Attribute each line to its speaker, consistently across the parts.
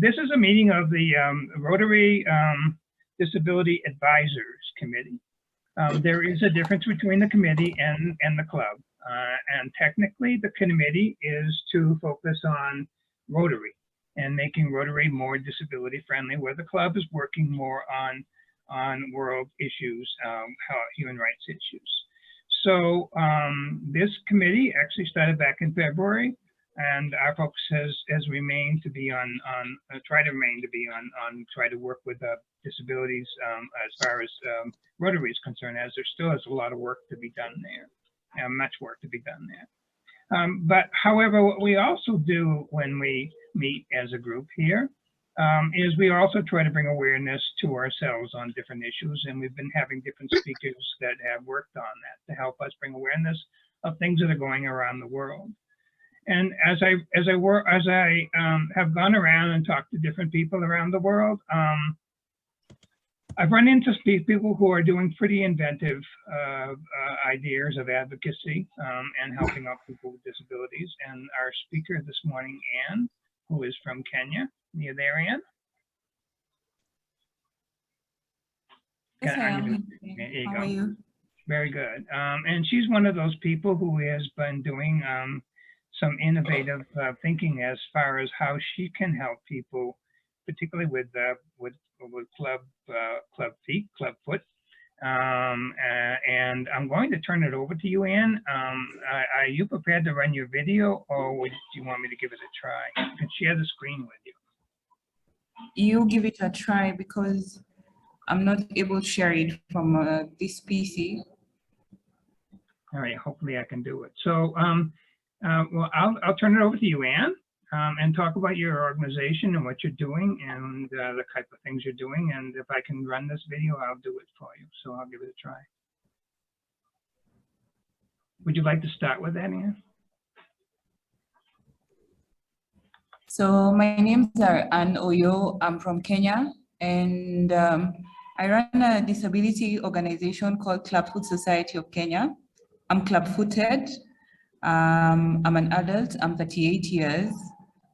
Speaker 1: This is a meeting of the Rotary Disability Advisors Committee. There is a difference between the committee and the club. And technically, the committee is to focus on Rotary and making Rotary more disability friendly, where the club is working more on world issues, human rights issues. So this committee actually started back in February, and our focus has remained to be on try to work with disabilities as far as Rotary is concerned, as there still is a lot of work to be done there, and much work to be done there. But however, what we also do when we meet as a group here is we also try to bring awareness to ourselves on different issues, and we've been having different speakers that have worked on that to help us bring awareness of things that are going around the world. And as I have gone around and talked to different people around the world, I've run into people who are doing pretty inventive ideas of advocacy and helping out people with disabilities. And our speaker this morning, Anne, who is from Kenya. Are you there, Anne?
Speaker 2: Yes, I am. How are you?
Speaker 1: Very good. And she's one of those people who has been doing some innovative thinking as far as how she can help people, particularly with club foot. And I'm going to turn it over to you, Anne. Are you prepared to run your video, or do you want me to give it a try? You can share the screen with you.
Speaker 2: You give it a try, because I'm not able to share it from this PC.
Speaker 1: All right, hopefully I can do it. So, well, I'll turn it over to you, Anne, and talk about your organization and what you're doing and the type of things you're doing. And if I can run this video, I'll do it for you. So I'll give it a try. Would you like to start with that, Anne?
Speaker 2: So my name's Anne Oyo. I'm from Kenya, and I run a disability organization called Clubfoot Society of Kenya. I'm club-footed. I'm an adult. I'm 38 years.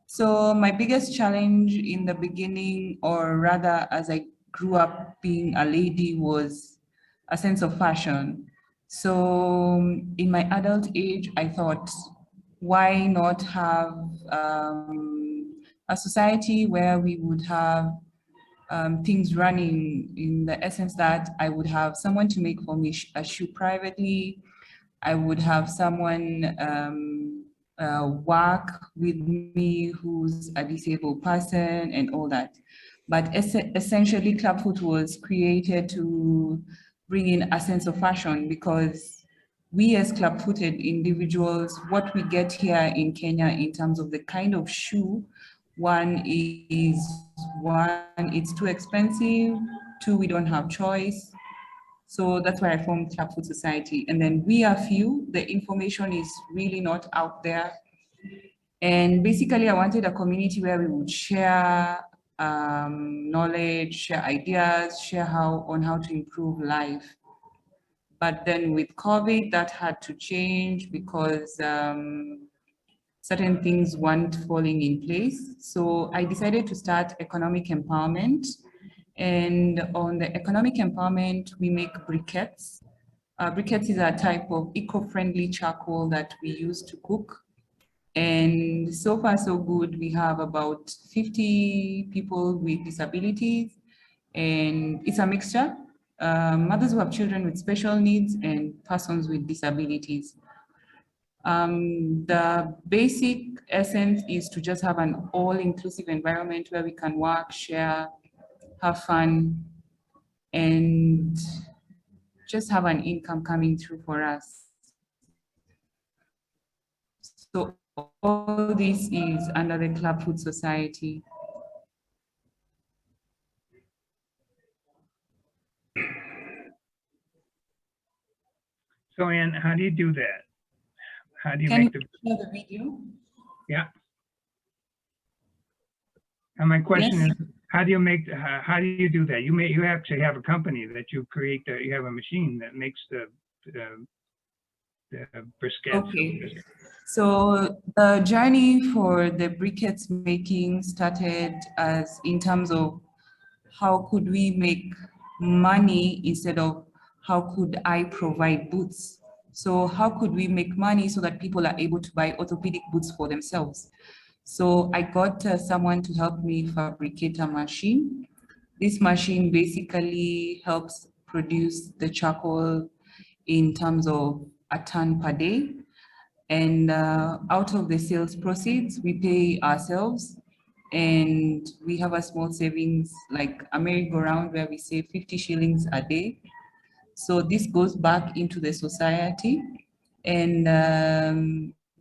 Speaker 2: So my biggest challenge in the beginning, or rather as I grew up being a lady, was a sense of fashion. So in my adult age, I thought, why not have a society where we would have things running, in the essence that I would have someone to make for me a shoe privately. I would have someone work with me who's a disabled person and all that. But essentially, Clubfoot was created to bring in a sense of fashion, because we as club-footed individuals, what we get here in Kenya in terms of the kind of shoe, one, it's too expensive. Two, we don't have choice. So that's why I formed Clubfoot Society. And then we are few, the information is really not out there. And basically I wanted a community where we would share knowledge, share ideas, share on how to improve life. But then with COVID, that had to change, because certain things weren't falling in place. So I decided to start economic empowerment. And on the economic empowerment, we make briquettes. Briquettes is a type of eco-friendly charcoal that we use to cook. And so far, so good. We have about 50 people with disabilities, and it's a mixture. Mothers who have children with special needs and persons with disabilities. The basic essence is to just have an all-inclusive environment where we can work, share, have fun, and just have an income coming through for us. So all this is under the Clubfoot Society.
Speaker 1: So Anne, how do you do that? How do you
Speaker 2: Can
Speaker 1: make
Speaker 2: you share the video?
Speaker 1: Yeah. And my question
Speaker 2: Yes.
Speaker 1: is, how do you do that? You actually have a company that you create, you have a machine that makes the the briquettes?
Speaker 2: Okay. So the journey for the briquettes making started as in terms of how could we make money instead of how could I provide boots. So how could we make money so that people are able to buy orthopedic boots for themselves? So I got someone to help me fabricate a machine. This machine basically helps produce the charcoal in terms of a ton per day. And out of the sales proceeds, we pay ourselves, and we have a small savings, like a merry-go-round where we save 50 shillings a day. So this goes back into the society, and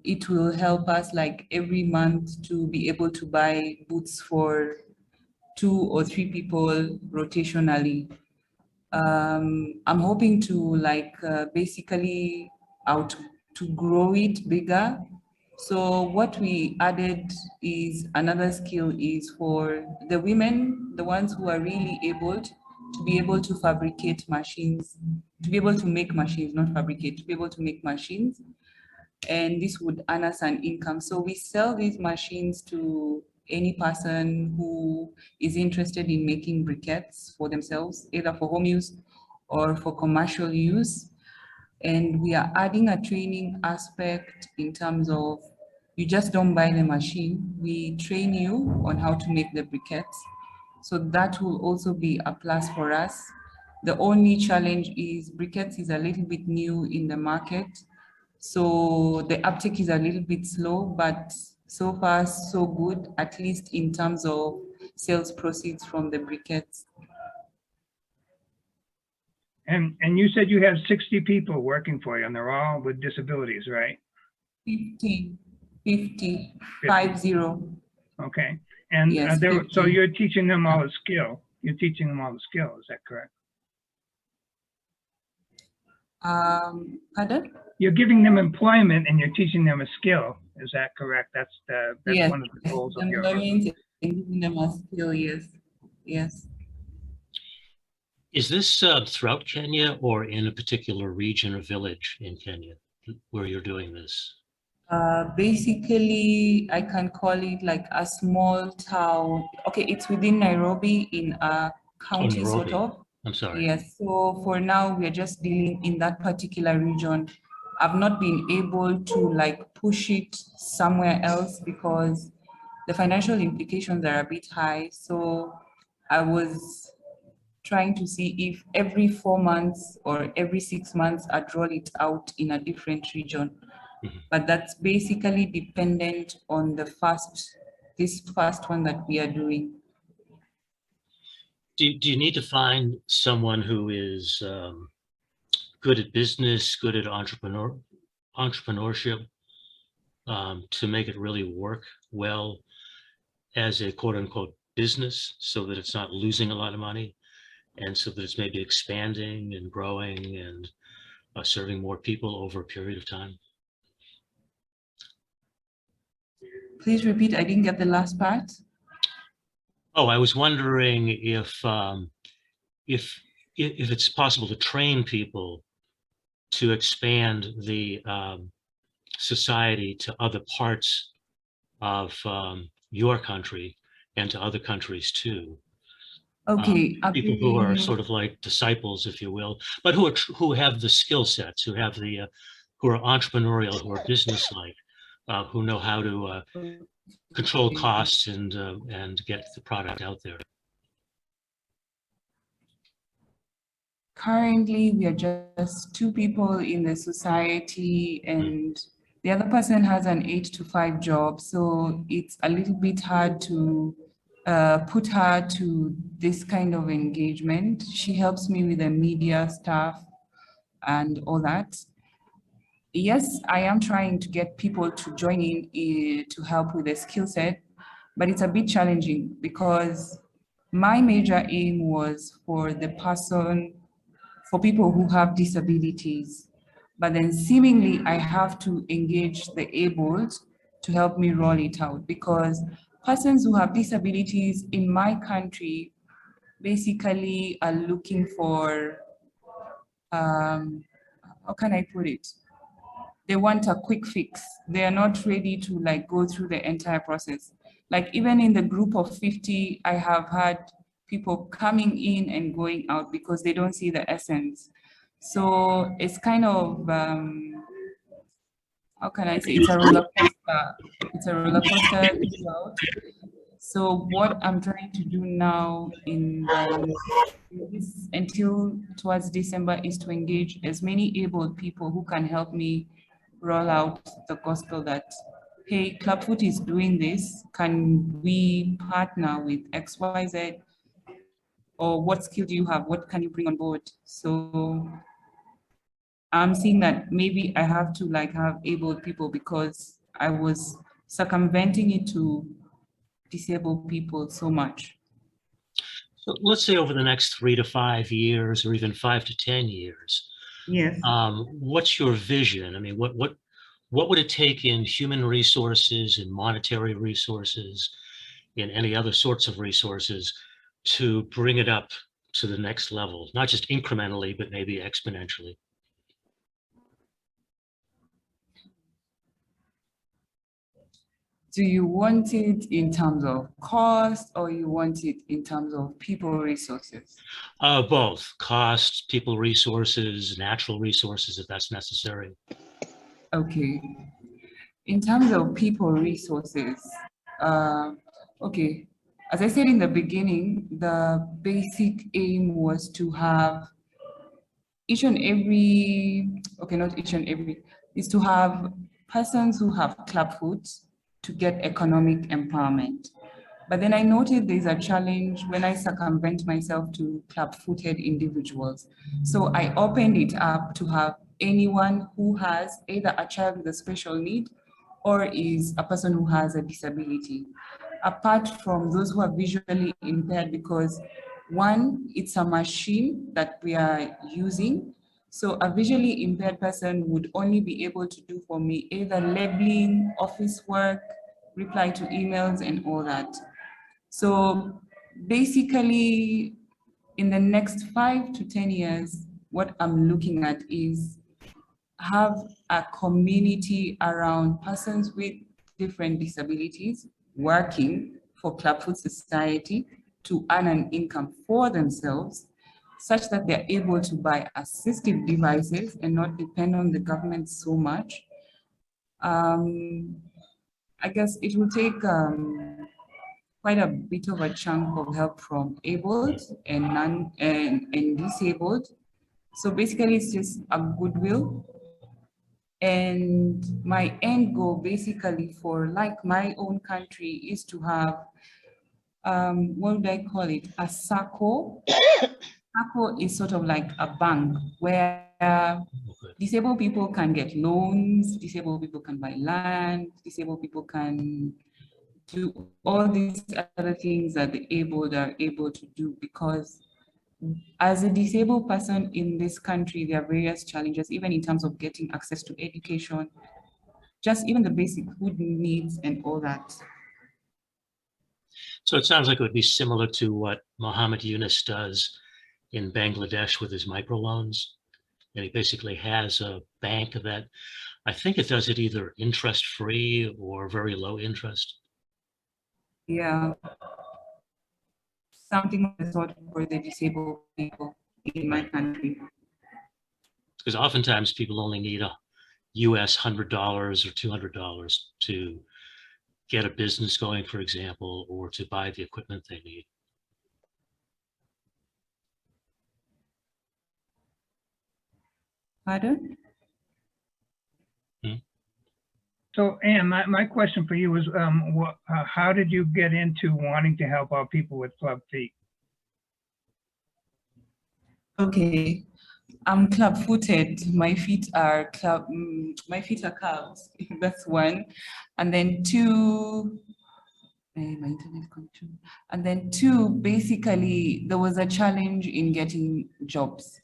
Speaker 2: it will help us like every month to be able to buy boots for 2 or 3 people rotationally. I'm hoping to like basically out to grow it bigger. So what we added is another skill is for the women, the ones who are really able to be able to fabricate machines, to be able to make machines, not fabricate, to be able to make machines. And this would earn us an income. So we sell these machines to any person who is interested in making briquettes for themselves, either for home use or for commercial use. And we are adding a training aspect in terms of you just don't buy the machine, we train you on how to make the briquettes. So that will also be a plus for us. The only challenge is briquettes is a little bit new in the market. So the uptake is a little bit slow, but so far so good, at least in terms of sales proceeds from the briquettes.
Speaker 1: And you said you have 60 people working for you, and they're all with disabilities, right?
Speaker 2: 50, 50,
Speaker 1: 50.
Speaker 2: 50.
Speaker 1: Okay. And
Speaker 2: Yes,
Speaker 1: so
Speaker 2: 50.
Speaker 1: you're teaching them all the skill. You're teaching them all the skill. Is that correct?
Speaker 2: Pardon?
Speaker 1: You're giving them employment and you're teaching them a skill. Is that correct? That's
Speaker 2: Yes,
Speaker 1: one of the goals of your.
Speaker 2: employment and giving them a skill, yes, yes.
Speaker 3: Is this throughout Kenya or in a particular region or village in Kenya where you're doing this?
Speaker 2: Basically, I can call it like a small town. Okay, it's within Nairobi in a county sort
Speaker 3: Nairobi.
Speaker 2: of.
Speaker 3: I'm sorry.
Speaker 2: Yes, so for now, we are just dealing in that particular region. I've not been able to like push it somewhere else because the financial implications are a bit high. So I was trying to see if every 4 months or every 6 months I'd roll it out in a different region.
Speaker 3: Mhm.
Speaker 2: But that's basically dependent on this first one that we are doing.
Speaker 3: Do you need to find someone who is good at business, good at entrepreneurship, to make it really work well as a quote unquote business so that it's not losing a lot of money and so that it's maybe expanding and growing and serving more people over a period of time?
Speaker 2: Please repeat, I didn't get the last part.
Speaker 3: Oh, I was wondering if it's possible to train people to expand the society to other parts of your country and to other countries too.
Speaker 2: Okay.
Speaker 3: People who are sort of like disciples, if you will, but who have the skill sets, who have the who are entrepreneurial, who are business-like, who know how to control costs and get the product out there.
Speaker 2: Currently, we are just 2 people in the society, and the other person has an 8 to 5 job. So it's a little bit hard to put her to this kind of engagement. She helps me with the media stuff and all that. Yes, I am trying to get people to join in to help with the skill set, but it's a bit challenging because my major aim was for people who have disabilities, but then seemingly I have to engage the abled to help me roll it out because persons who have disabilities in my country basically are looking for, how can I put it? they want a quick fix. They are not ready to like go through the entire process. Like even in the group of 50, I have had people coming in and going out because they don't see the essence. So it's kind of, how can I say, it's a roller coaster. It's a roller coaster throughout. So what I'm trying to do now until towards December is to engage as many able people who can help me roll out the gospel that, hey, Clubfoot is doing this. Can we partner with XYZ? Or what skill do you have? What can you bring on board? So I'm seeing that maybe I have to like have able people because I was circumventing it to disabled people so much.
Speaker 3: So let's say over the next 3 to 5 years, or even 5 to 10 years,
Speaker 2: Yes.
Speaker 3: what's your vision? I mean, what would it take in human resources and monetary resources, in any other sorts of resources, to bring it up to the next level, not just incrementally, but maybe exponentially?
Speaker 2: Do you want it in terms of cost or you want it in terms of people resources?
Speaker 3: Both costs, people resources, natural resources, if that's necessary.
Speaker 2: Okay. In terms of people resources, okay. As I said in the beginning, the basic aim was to have each and every, okay, not each and every, is to have persons who have clubfoot to get economic empowerment. But then I noted there's a challenge when I circumvent myself to club-footed individuals. So I opened it up to have anyone who has either a child with a special need or is a person who has a disability, apart from those who are visually impaired, because one, it's a machine that we are using. So a visually impaired person would only be able to do for me either labeling, office work, reply to emails and all that. So basically, in the next 5 to 10 years, what I'm looking at is have a community around persons with different disabilities working for Clubfoot Society to earn an income for themselves, such that they're able to buy assistive devices and not depend on the government so much. I guess it will take quite a bit of a chunk of help from abled and and disabled. So basically it's just a goodwill. And my end goal basically for like my own country is to have, what would I call it? A SACCO. SACCO is sort of like a bank where disabled people can get loans, disabled people can buy land, disabled people can do all these other things that the abled are able to do, because as a disabled person in this country, there are various challenges, even in terms of getting access to education, just even the basic food needs and all that.
Speaker 3: So it sounds like it would be similar to what Mohammed Yunus does in Bangladesh with his microloans. And he basically has a bank that, I think it does it either interest-free or very low interest.
Speaker 2: Yeah. Something of the sort for the disabled people in my country.
Speaker 3: Because oftentimes people only need a US $100 or $200 to get a business going, for example, or to buy the equipment they need.
Speaker 2: Pardon?
Speaker 1: So, Anne, my question for you is, how did you get into wanting to help out people with club feet?
Speaker 2: Okay, I'm club-footed. My feet are my feet are calves. That's one, and then two. My internet connection. And then two, basically, there was a challenge in getting jobs.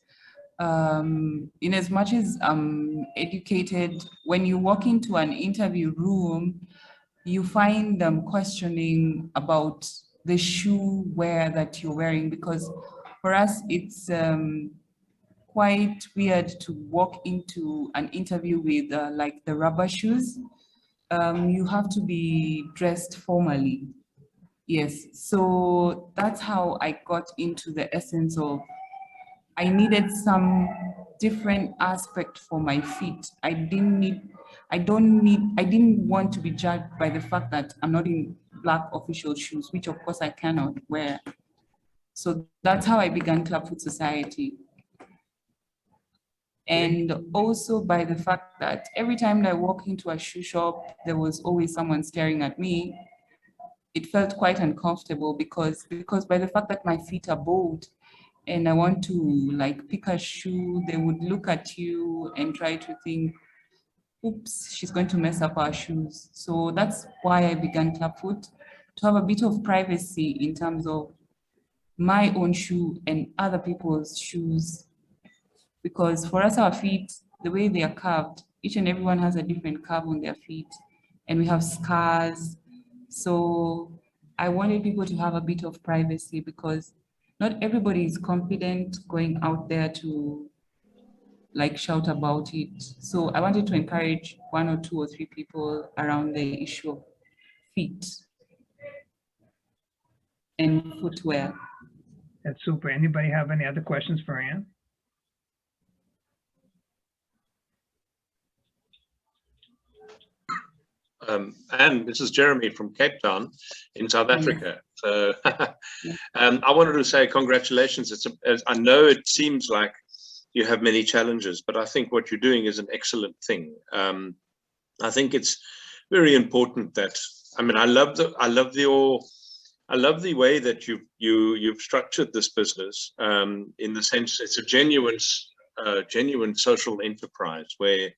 Speaker 2: In as much as I'm educated, when you walk into an interview room, you find them questioning about the shoe wear that you're wearing, because for us, it's quite weird to walk into an interview with like the rubber shoes. You have to be dressed formally. Yes, so that's how I got into the essence of, I needed some different aspect for my feet. I didn't want to be judged by the fact that I'm not in black official shoes, which of course I cannot wear. So that's how I began Clubfoot Society. And also by the fact that every time I walk into a shoe shop, there was always someone staring at me. It felt quite uncomfortable because by the fact that my feet are bowed and I want to like pick a shoe, they would look at you and try to think, oops, she's going to mess up our shoes. So that's why I began Clubfoot, to have a bit of privacy in terms of my own shoe and other people's shoes. Because for us, our feet, the way they are carved, each and everyone has a different curve on their feet, and we have scars. So I wanted people to have a bit of privacy because not everybody is confident going out there to like shout about it. So I wanted to encourage 1 or 2 or 3 people around the issue of feet and footwear.
Speaker 1: That's super. Anybody have any other questions for Anne?
Speaker 4: And this is Jeremy from Cape Town in South Africa. So I wanted to say congratulations. I know it seems like you have many challenges, but I think what you're doing is an excellent thing. I think it's very important that, I mean, I love the way that you've structured this business in the sense it's a genuine social enterprise where,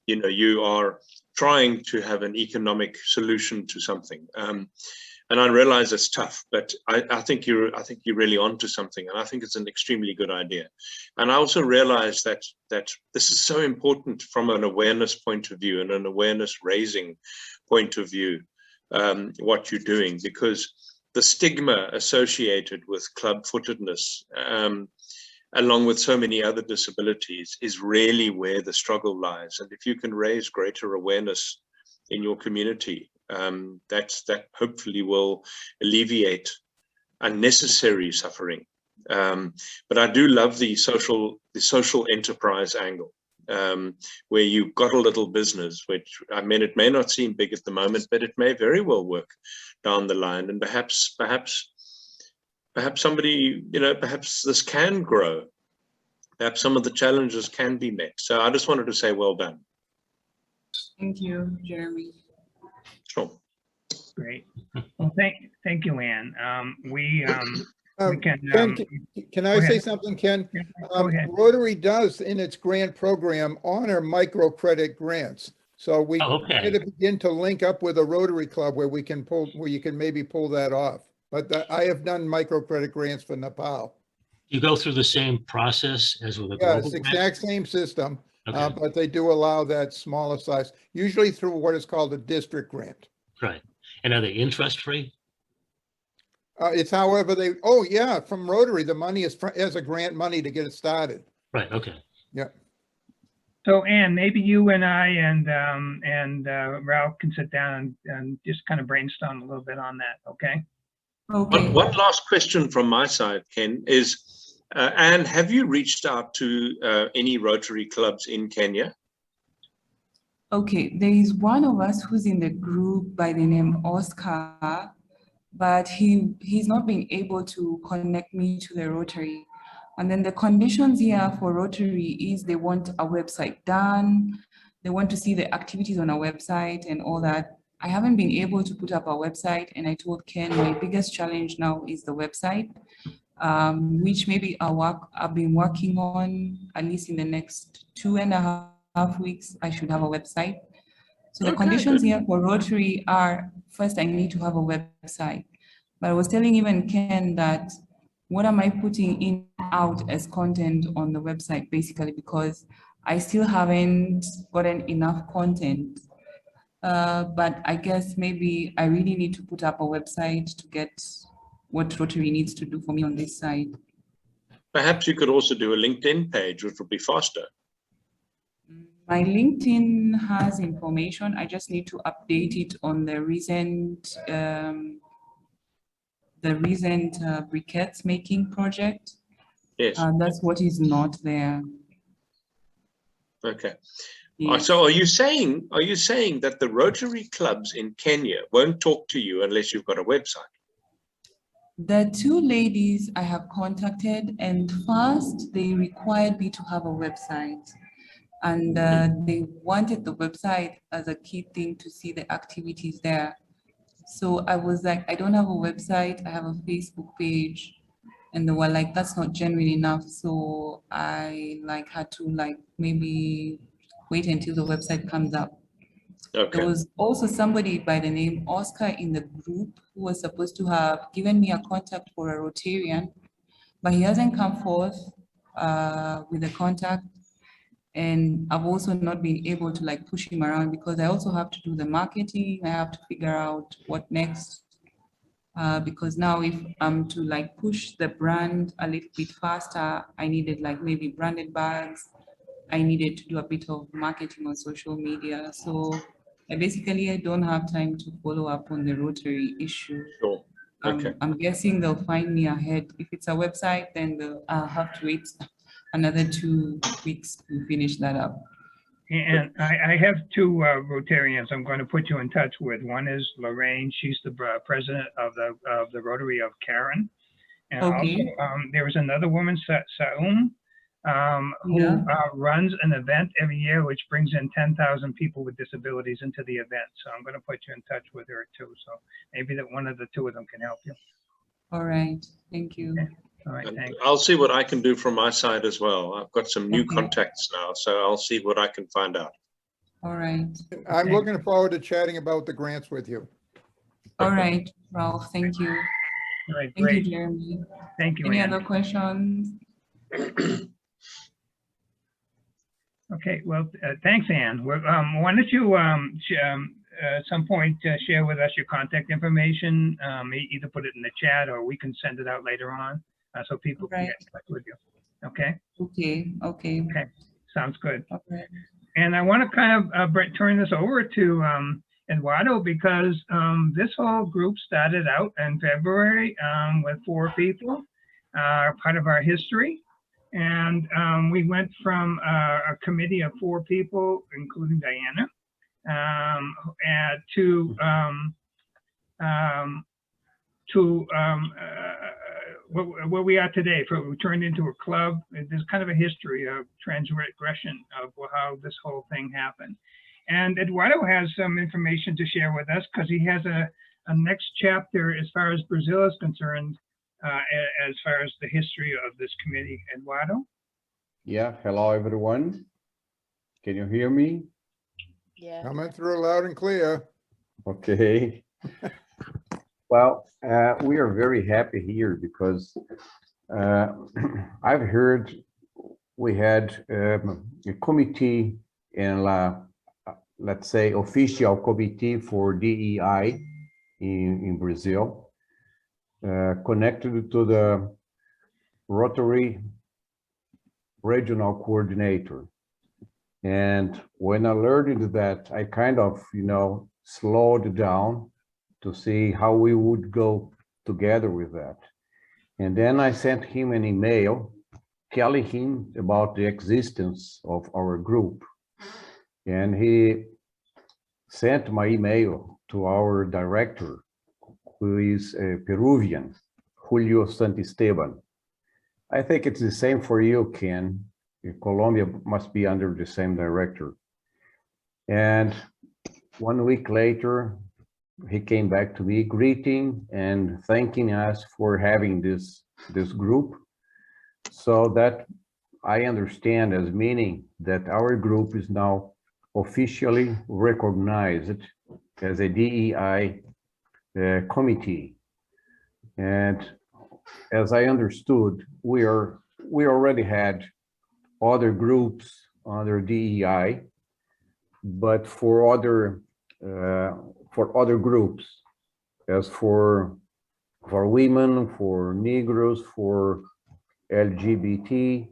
Speaker 4: you know, you are trying to have an economic solution to something. And I realize it's tough, but I think you're really onto something, and I think it's an extremely good idea. And I also realize that this is so important from an awareness point of view and an awareness raising point of view, what you're doing, because the stigma associated with club-footedness, along with so many other disabilities, is really where the struggle lies. And if you can raise greater awareness in your community, that hopefully will alleviate unnecessary suffering. But I do love the social enterprise angle, where you've got a little business, which, I mean, it may not seem big at the moment, but it may very well work down the line. And perhaps somebody, you know, perhaps this can grow. Perhaps some of the challenges can be met. So I just wanted to say well done.
Speaker 2: Thank you, Jeremy.
Speaker 4: Sure.
Speaker 1: Great. Well, thank you, Anne. We can.
Speaker 5: Can I say something, Ken?
Speaker 1: Go ahead.
Speaker 5: Rotary does, in its grant program, honor microcredit grants. So we need to begin to link up with a Rotary club where you can maybe pull that off. But I have done microcredit grants for Nepal.
Speaker 3: You go through the same process as with a global
Speaker 5: it's the
Speaker 3: grant?
Speaker 5: exact same system,
Speaker 3: Okay.
Speaker 5: but they do allow that smaller size, usually through what is called a district grant.
Speaker 3: Right. And are they interest free?
Speaker 5: It's however they, oh yeah, from Rotary, the money is as a grant money to get it started.
Speaker 3: Right. Okay.
Speaker 5: Yeah.
Speaker 1: So Anne, maybe you and I and Ralph can sit down and just kind of brainstorm a little bit on that. Okay.
Speaker 2: Okay.
Speaker 4: One last question from my side, Ken, is, Anne, have you reached out to any Rotary clubs in Kenya?
Speaker 2: Okay, there is one of us who's in the group by the name Oscar, but he's not been able to connect me to the Rotary. And then the conditions here for Rotary is they want a website done, they want to see the activities on a website and all that. I haven't been able to put up a website, and I told Ken my biggest challenge now is the website, which maybe I've been working on at least in the next 2.5 weeks. I should have a website. So the conditions here for Rotary are, first I need to have a website. But I was telling even Ken that what am I putting in out as content on the website, basically, because I still haven't gotten enough content. But I guess maybe I really need to put up a website to get what Rotary needs to do for me on this side.
Speaker 4: Perhaps you could also do a LinkedIn page, which would be faster.
Speaker 2: My LinkedIn has information. I just need to update it on the recent briquettes making project.
Speaker 4: Yes.
Speaker 2: That's what is not there.
Speaker 4: Okay.
Speaker 2: Yes.
Speaker 4: So are you saying that the Rotary clubs in Kenya won't talk to you unless you've got a website?
Speaker 2: The two ladies I have contacted, and first they required me to have a website, and they wanted the website as a key thing to see the activities there. So I was like, I don't have a website, I have a Facebook page. And they were like, that's not genuine enough. So I had to maybe wait until the website comes up.
Speaker 4: Okay.
Speaker 2: There was also somebody by the name Oscar in the group who was supposed to have given me a contact for a Rotarian, but he hasn't come forth with a contact. And I've also not been able to push him around because I also have to do the marketing. I have to figure out what next. Because now if I'm to push the brand a little bit faster, I needed maybe branded bags. I needed to do a bit of marketing on social media. So I don't have time to follow up on the Rotary issue.
Speaker 4: Sure. Okay.
Speaker 2: I'm guessing they'll find me ahead. If it's a website, then I'll have to wait another 2 weeks to finish that up.
Speaker 1: And I have two Rotarians I'm going to put you in touch with. One is Lorraine. She's the president of the Rotary of Karen. And
Speaker 2: Okay.
Speaker 1: also there was another woman, Saum, who runs an event every year, which brings in 10,000 people with disabilities into the event. So I'm going to put you in touch with her too. So maybe that one of the two of them can help you.
Speaker 2: All right. Thank you.
Speaker 1: Okay. All right, thanks.
Speaker 4: I'll see what I can do from my side as well. I've got some new contacts now, so I'll see what I can find out.
Speaker 2: All right.
Speaker 5: I'm looking forward to chatting about the grants with you.
Speaker 2: All right, Ralph, thank you.
Speaker 1: All right,
Speaker 2: Thank
Speaker 1: great.
Speaker 2: you, Jeremy.
Speaker 1: Thank you,
Speaker 2: Any
Speaker 1: Ann.
Speaker 2: other questions?
Speaker 1: Okay, well, thanks, Ann. Why don't you at some point share with us your contact information, either put it in the chat or we can send it out later on so people can get in touch with you. Okay?
Speaker 2: Okay.
Speaker 1: Okay, sounds good.
Speaker 2: Okay.
Speaker 1: And I want to kind of turn this over to Eduardo because this whole group started out in February with 4 people, part of our history. And we went from a committee of 4 people, including Diana, to where we are today. We turned into a club. There's kind of a history of transgression of how this whole thing happened. And Eduardo has some information to share with us because he has a next chapter as far as Brazil is concerned, as far as the history of this committee. Eduardo?
Speaker 6: Yeah, hello everyone. Can you hear me?
Speaker 7: Yeah.
Speaker 5: Coming through loud and clear.
Speaker 6: Okay. Well, we are very happy here because I've heard we had a committee in let's say official committee for DEI in Brazil, connected to the Rotary regional coordinator. And when I learned that, I kind of, slowed down to see how we would go together with that. And then I sent him an email telling him about the existence of our group. And he sent my email to our director, who is a Peruvian, Julio Santisteban. I think it's the same for you, Ken. Colombia must be under the same director. And 1 week later, he came back to me greeting and thanking us for having this group. So that I understand as meaning that our group is now officially recognized as a DEI committee. And as I understood, we already had other groups under DEI, but for other groups, as for women, for Negroes, for LGBT,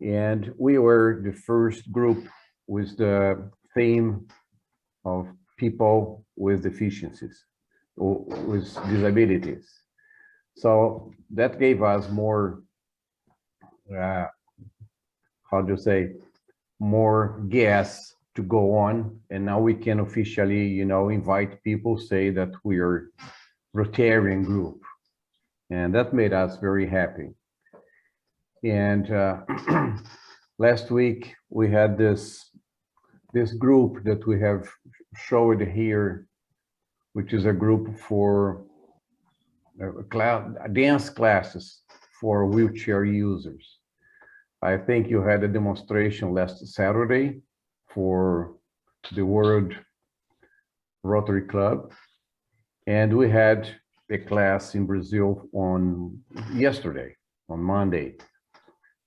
Speaker 6: and we were the first group with the theme of people with deficiencies or with disabilities. So that gave us more, how do you say, more gas to go on. And now we can officially, you know, invite people, say that we are Rotarian group. And that made us very happy. And last week we had this group that we have showed here, which is a group for dance classes for wheelchair users. I think you had a demonstration last Saturday for the World Rotary Club, and we had a class in Brazil on yesterday, on Monday,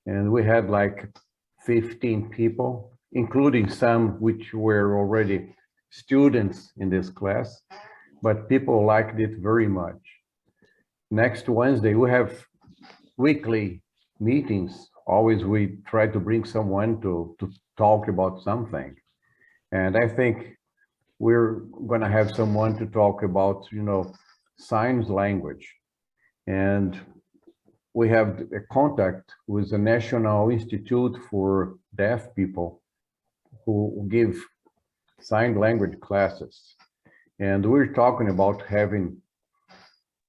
Speaker 6: and we had like 15 people, including some which were already students in this class, but people liked it very much. Next Wednesday, we have weekly meetings. Always we try to bring someone to talk about something. And I think we're gonna have someone to talk about, you know, signs language. And we have a contact with the National Institute for Deaf People who give sign language classes. And we're talking about having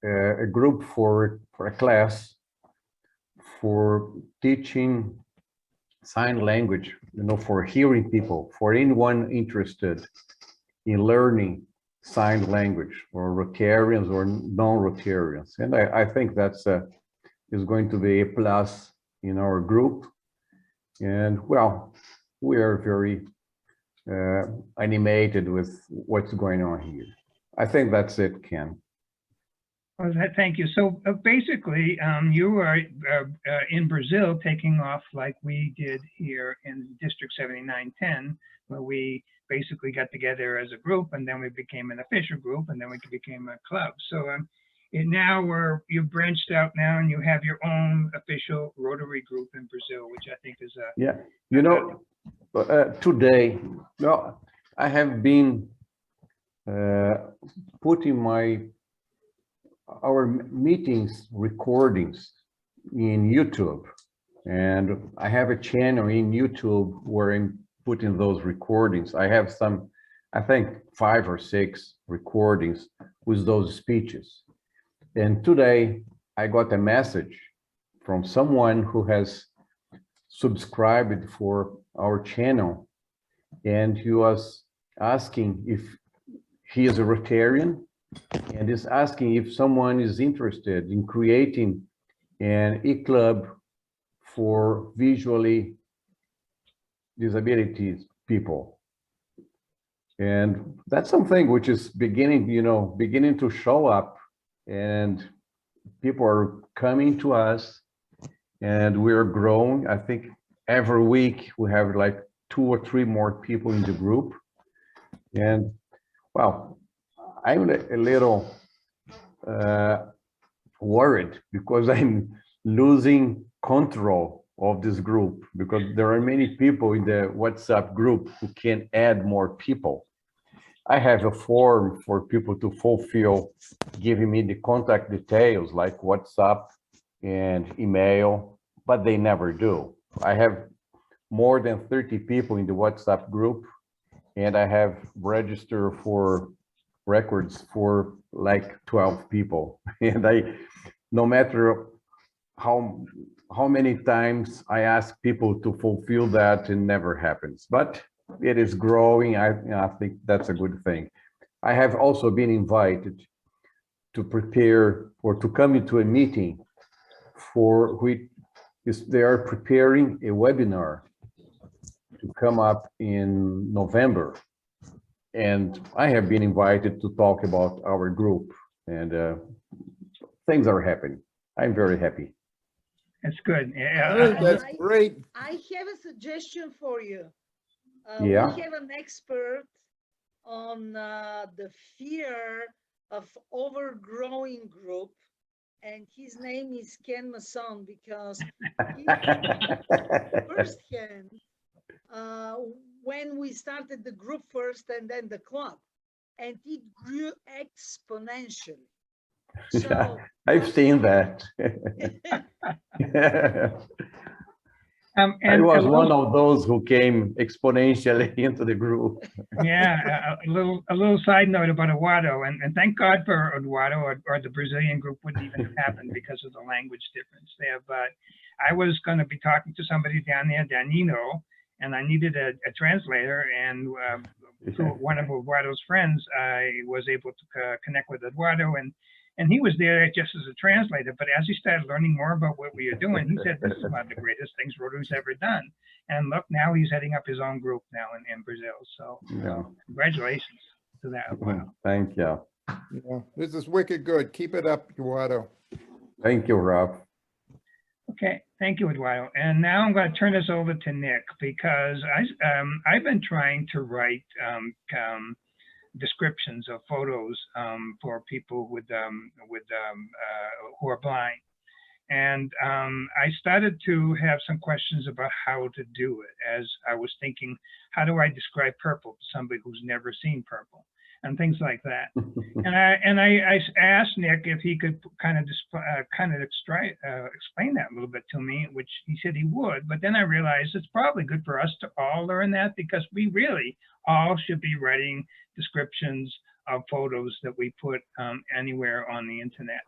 Speaker 6: a group for a class for teaching sign language, you know, for hearing people, for anyone interested in learning sign language, or Rotarians or non-Rotarians. And I think that's is going to be a plus in our group. And well, we are very animated with what's going on here. I think that's it, Ken.
Speaker 1: Well, thank you. So basically, you are in Brazil taking off like we did here in District 7910, where we basically got together as a group, and then we became an official group, and then we became a club. So now you've branched out now, and you have your own official Rotary group in Brazil, which I think is a
Speaker 6: yeah. You know, today, no, I have been putting our meetings recordings in YouTube, and I have a channel in YouTube where I'm putting those recordings. I have some, I think 5 or 6 recordings with those speeches. And today I got a message from someone who has subscribed for our channel, and he was asking if he is a Rotarian, and is asking if someone is interested in creating an e-club for visually disabilities people. And that's something which is beginning to show up, and people are coming to us, and we're growing. I think every week we have like 2 or 3 more people in the group. And well, I'm a little worried because I'm losing control of this group, because there are many people in the WhatsApp group who can add more people. I have a form for people to fulfill, giving me the contact details like WhatsApp and email, but they never do. I have more than 30 people in the WhatsApp group, and I have registered for records for like 12 people. And no matter how many times I ask people to fulfill that, it never happens. But it is growing. I think that's a good thing. I have also been invited to prepare or to come into a meeting for which they are preparing a webinar to come up in November. And I have been invited to talk about our group, and things are happening. I'm very happy.
Speaker 1: That's good.
Speaker 5: That's great.
Speaker 7: I have a suggestion for you.
Speaker 6: Yeah.
Speaker 7: We have an expert on the fear of overgrowing group, and his name is Ken Masson because he firsthand when we started the group first and then the club, and it grew exponentially. So
Speaker 6: I've seen that. I
Speaker 1: And
Speaker 6: was one of those who came exponentially into the group.
Speaker 1: yeah, a little side note about Eduardo, and thank God for Eduardo, or the Brazilian group wouldn't even have happened because of the language difference there. But I was going to be talking to somebody down there, Danilo, and I needed a translator, and through one of Eduardo's friends, I was able to connect with Eduardo, and he was there just as a translator. But as he started learning more about what we are doing, he said, "This is one of the greatest things Rotary's ever done." And look, now he's heading up his own group now in Brazil. So
Speaker 6: Yeah.
Speaker 1: Congratulations to that. Wow.
Speaker 6: Thank you.
Speaker 5: Yeah, this is wicked good. Keep it up, Eduardo.
Speaker 6: Thank you, Rob.
Speaker 1: Okay, thank you, Eduardo. And now I'm going to turn this over to Nick because I've been trying to write descriptions of photos for people who are blind. And I started to have some questions about how to do it, as I was thinking, how do I describe purple to somebody who's never seen purple, and things like that. And I asked Nick if he could kind of explain that a little bit to me, which he said he would. But then I realized it's probably good for us to all learn that, because we really all should be writing descriptions of photos that we put anywhere on the internet.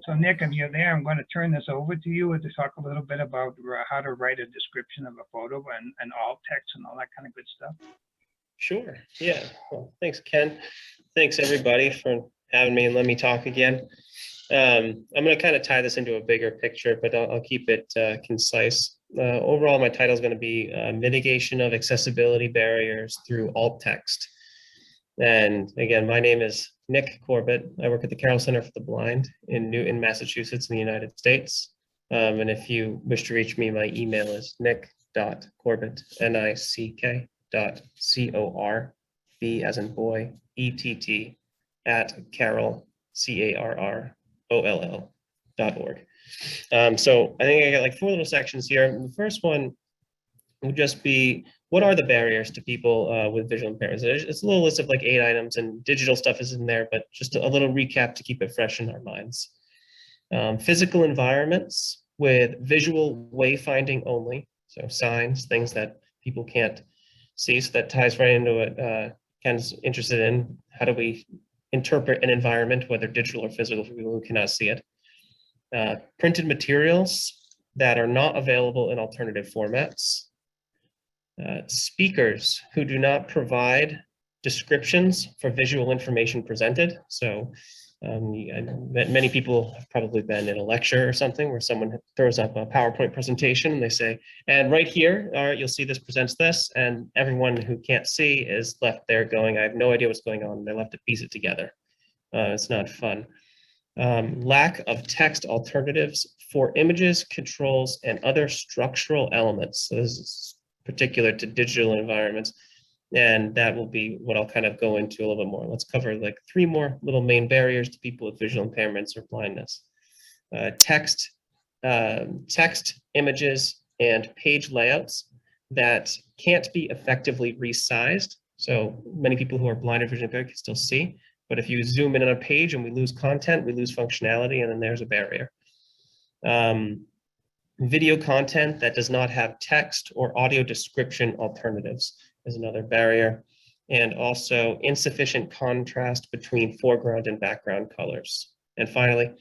Speaker 1: So Nick, if you're there, I'm going to turn this over to you to talk a little bit about how to write a description of a photo and alt text and all that kind of good stuff.
Speaker 8: Sure. Yeah. Well, thanks, Ken. Thanks, everybody, for having me and let me talk again. I'm going to kind of tie this into a bigger picture, but I'll keep it concise. Overall, my title is going to be Mitigation of Accessibility Barriers Through Alt Text. And again, my name is Nick Corbett. I work at the Carroll Center for the Blind in Newton, Massachusetts, in the United States. And if you wish to reach me, my email is nick.corbett, nick.corb, as in boy, ETT, @Carroll, CARROLL.org. So I think I got like 4 little sections here. The first one would just be, what are the barriers to people with visual impairments? It's a little list of like 8 items, and digital stuff is in there, but just a little recap to keep it fresh in our minds. Physical environments with visual wayfinding only, so signs, things that people can't see. So that ties right into what Ken's interested in. How do we interpret an environment, whether digital or physical, for people who cannot see it? Printed materials that are not available in alternative formats. Speakers who do not provide descriptions for visual information presented. So many people have probably been in a lecture or something where someone throws up a PowerPoint presentation and they say, and right here, you'll see this presents this, and everyone who can't see is left there going, I have no idea what's going on. They're left to piece it together. It's not fun. Lack of text alternatives for images, controls, and other structural elements. So this is particular to digital environments, and that will be what I'll kind of go into a little bit more. Let's cover like 3 more little main barriers to people with visual impairments or blindness. Text, images, and page layouts that can't be effectively resized. So many people who are blind or visually impaired can still see, but if you zoom in on a page and we lose content, we lose functionality, and then there's a barrier. Video content that does not have text or audio description alternatives is another barrier. And also insufficient contrast between foreground and background colors. And finally,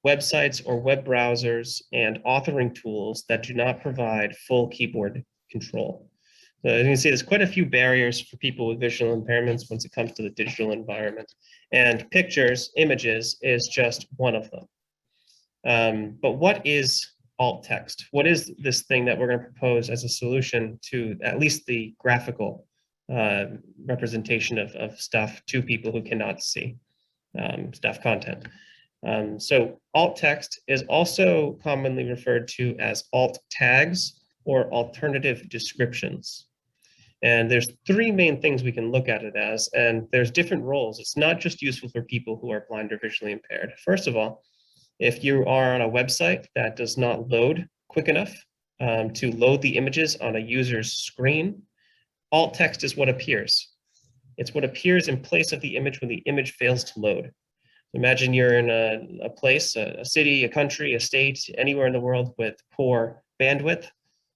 Speaker 8: websites or web browsers and authoring tools that do not provide full keyboard control. So as you can see, there's quite a few barriers for people with visual impairments when it comes to the digital environment. And pictures, images is just one of them. But what is alt text? What is this thing that we're going to propose as a solution to at least the graphical representation of stuff to people who cannot see stuff content? So alt text is also commonly referred to as alt tags or alternative descriptions. And there's 3 main things we can look at it as, and there's different roles. It's not just useful for people who are blind or visually impaired. First of all, If you are on a website that does not load quick enough to load the images on a user's screen, alt text is what appears. It's what appears in place of the image when the image fails to load. Imagine you're in a place, a city, a country, a state, anywhere in the world with poor bandwidth.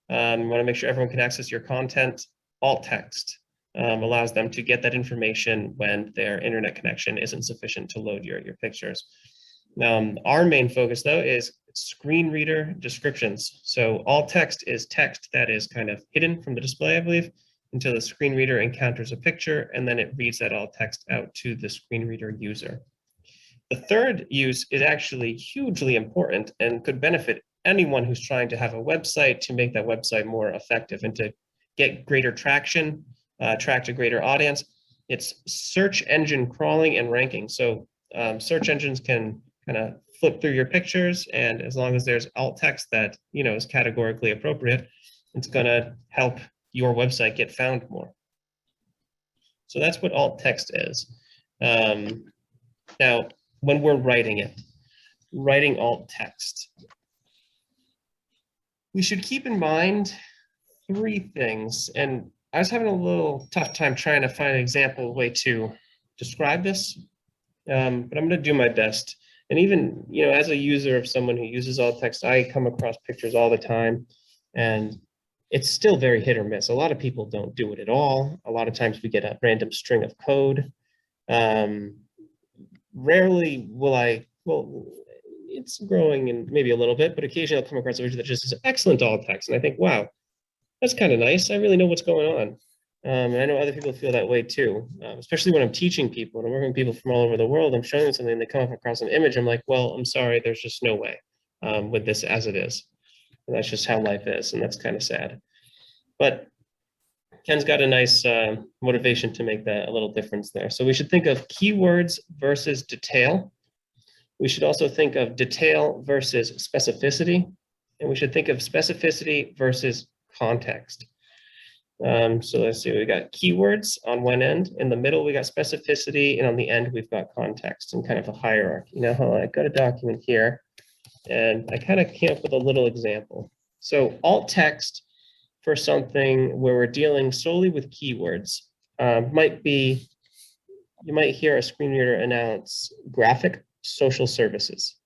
Speaker 8: You want to make sure everyone can access your content. Alt text allows them to get that information when their internet connection isn't sufficient to load your pictures. Our main focus, though, is screen reader descriptions. So alt text is text that is kind of hidden from the display, I believe, until the screen reader encounters a picture, and then it reads that alt text out to the screen reader user. The third use is actually hugely important and could benefit anyone who's trying to have a website to make that website more effective and to get greater traction, attract a greater audience. It's search engine crawling and ranking. So search engines can kind of flip through your pictures, and as long as there's alt text that is categorically appropriate, it's going to help your website get found more. So that's what alt text is. Now, when we're writing alt text, we should keep in mind 3 things. And I was having a little tough time trying to find an example way to describe this, but I'm going to do my best. And even, as a user of someone who uses alt text, I come across pictures all the time, and it's still very hit or miss. A lot of people don't do it at all. A lot of times we get a random string of code. Rarely will it's growing and maybe a little bit, but occasionally I'll come across a picture that just is excellent alt text. And I think, wow, that's kind of nice. I really know what's going on. And I know other people feel that way too, especially when I'm teaching people and I'm working with people from all over the world. I'm showing them something and they come across an image. I'm like, well, I'm sorry, there's just no way with this as it is. And that's just how life is. And that's kind of sad. But Ken's got a nice motivation to make that a little difference there. So we should think of keywords versus detail. We should also think of detail versus specificity. And we should think of specificity versus context. So let's see, we got keywords on one end. In the middle, we got specificity. And on the end, we've got context and kind of a hierarchy. Now, I got a document here, and I kind of came up with a little example. So alt text for something where we're dealing solely with keywords might be, you might hear a screen reader announce graphic social services.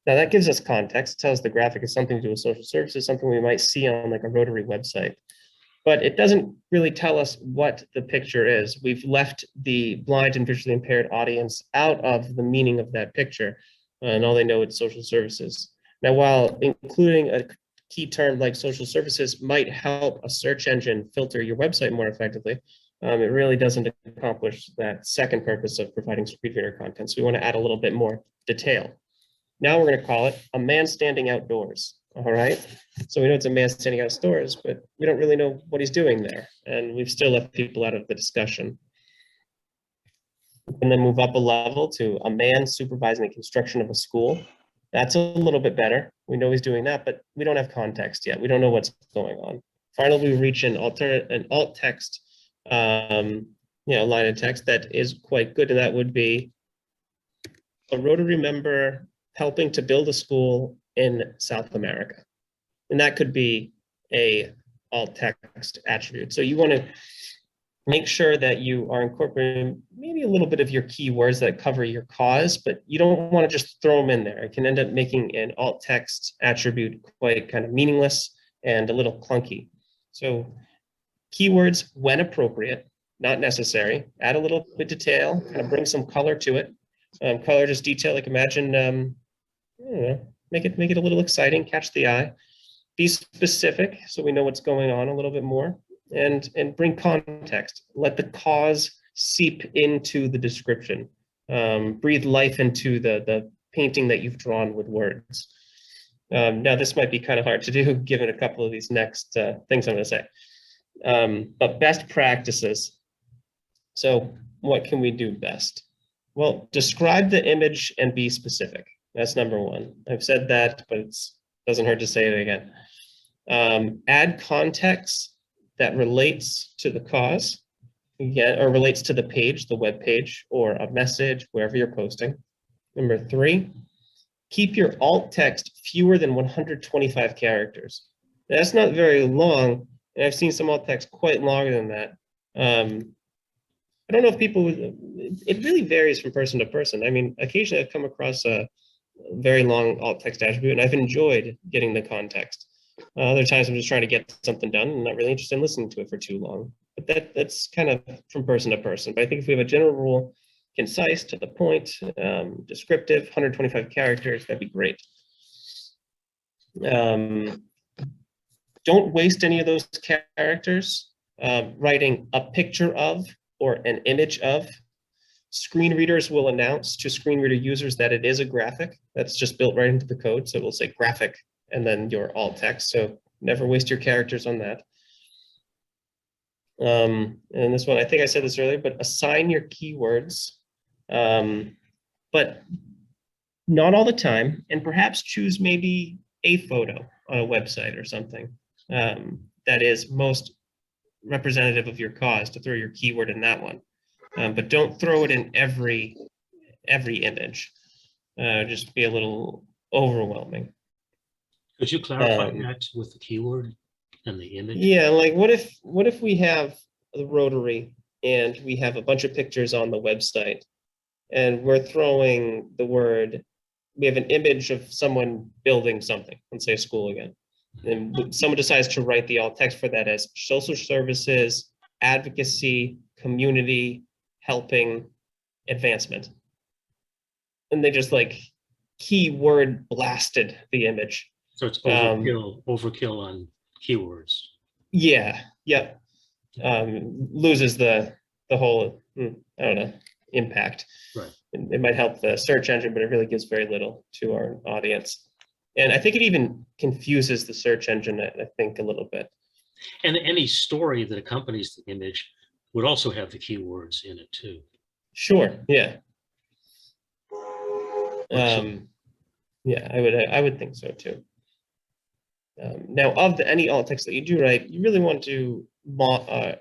Speaker 8: Now that gives us context, tells the graphic is something to do with social services, something we might see on like a Rotary website, but it doesn't really tell us what the picture is. We've left the blind and visually impaired audience out of the meaning of that picture, and all they know is social services. Now, while including a key term like social services might help a search engine filter your website more effectively, it really doesn't accomplish that second purpose of providing screen reader content. So we want to add a little bit more detail. Now we're going to call it a man standing outdoors. All right. So we know it's a man standing outdoors, but we don't really know what he's doing there. And we've still left people out of the discussion. And then move up a level to a man supervising the construction of a school. That's a little bit better. We know he's doing that, but we don't have context yet. We don't know what's going on. Finally, we reach an alt text, line of text that is quite good, and that would be a Rotary member helping to build a school in South America. And that could be a alt text attribute. So you want to make sure that you are incorporating maybe a little bit of your keywords that cover your cause, but you don't want to just throw them in there. It can end up making an alt text attribute quite kind of meaningless and a little clunky. So keywords when appropriate, not necessary. Add a little bit of detail, kind of bring some color to it. Color, just detail, like imagine, make it a little exciting, catch the eye. Be specific so we know what's going on a little bit more, and bring context. Let the cause seep into the description. Breathe life into the painting that you've drawn with words. Now, this might be kind of hard to do given a couple of these next things I'm going to say. But best practices. So what can we do best? Well, describe the image and be specific. That's number one. I've said that, but it doesn't hurt to say it again. Add context that relates to the cause, or relates to the page, the web page, or a message, wherever you're posting. Number three, keep your alt text fewer than 125 characters. That's not very long, and I've seen some alt text quite longer than that. I don't know if people, it really varies from person to person. I mean, occasionally I've come across a very long alt text attribute, and I've enjoyed getting the context. Other times I'm just trying to get something done and not really interested in listening to it for too long. But that's kind of from person to person. But I think if we have a general rule, concise, to the point, descriptive, 125 characters, that'd be great. Don't waste any of those characters writing a picture of or an image of. Screen readers will announce to screen reader users that it is a graphic. That's just built right into the code. So it will say graphic and then your alt text. So never waste your characters on that. And this one, I think I said this earlier, but assign your keywords, but not all the time. And perhaps choose maybe a photo on a website or something that is most representative of your cause, to throw your keyword in that one. But don't throw it in every image. Just be a little overwhelming.
Speaker 3: Could you clarify that with the keyword and the image?
Speaker 8: Yeah, like what if we have the Rotary and we have a bunch of pictures on the website and we're throwing the word, we have an image of someone building something, let's say a school again. And someone decides to write the alt text for that as social services, advocacy, community, helping, advancement. And they just like keyword blasted the image.
Speaker 3: So it's overkill on keywords.
Speaker 8: Yeah, yep. Loses the whole, I don't know, impact.
Speaker 3: Right.
Speaker 8: It might help the search engine, but it really gives very little to our audience. And I think it even confuses the search engine, I think, a little bit.
Speaker 3: And any story that accompanies the image would also have the keywords in it too.
Speaker 8: Sure, yeah. Yeah, I would think so too. Now, of any alt text that you do write, you really want to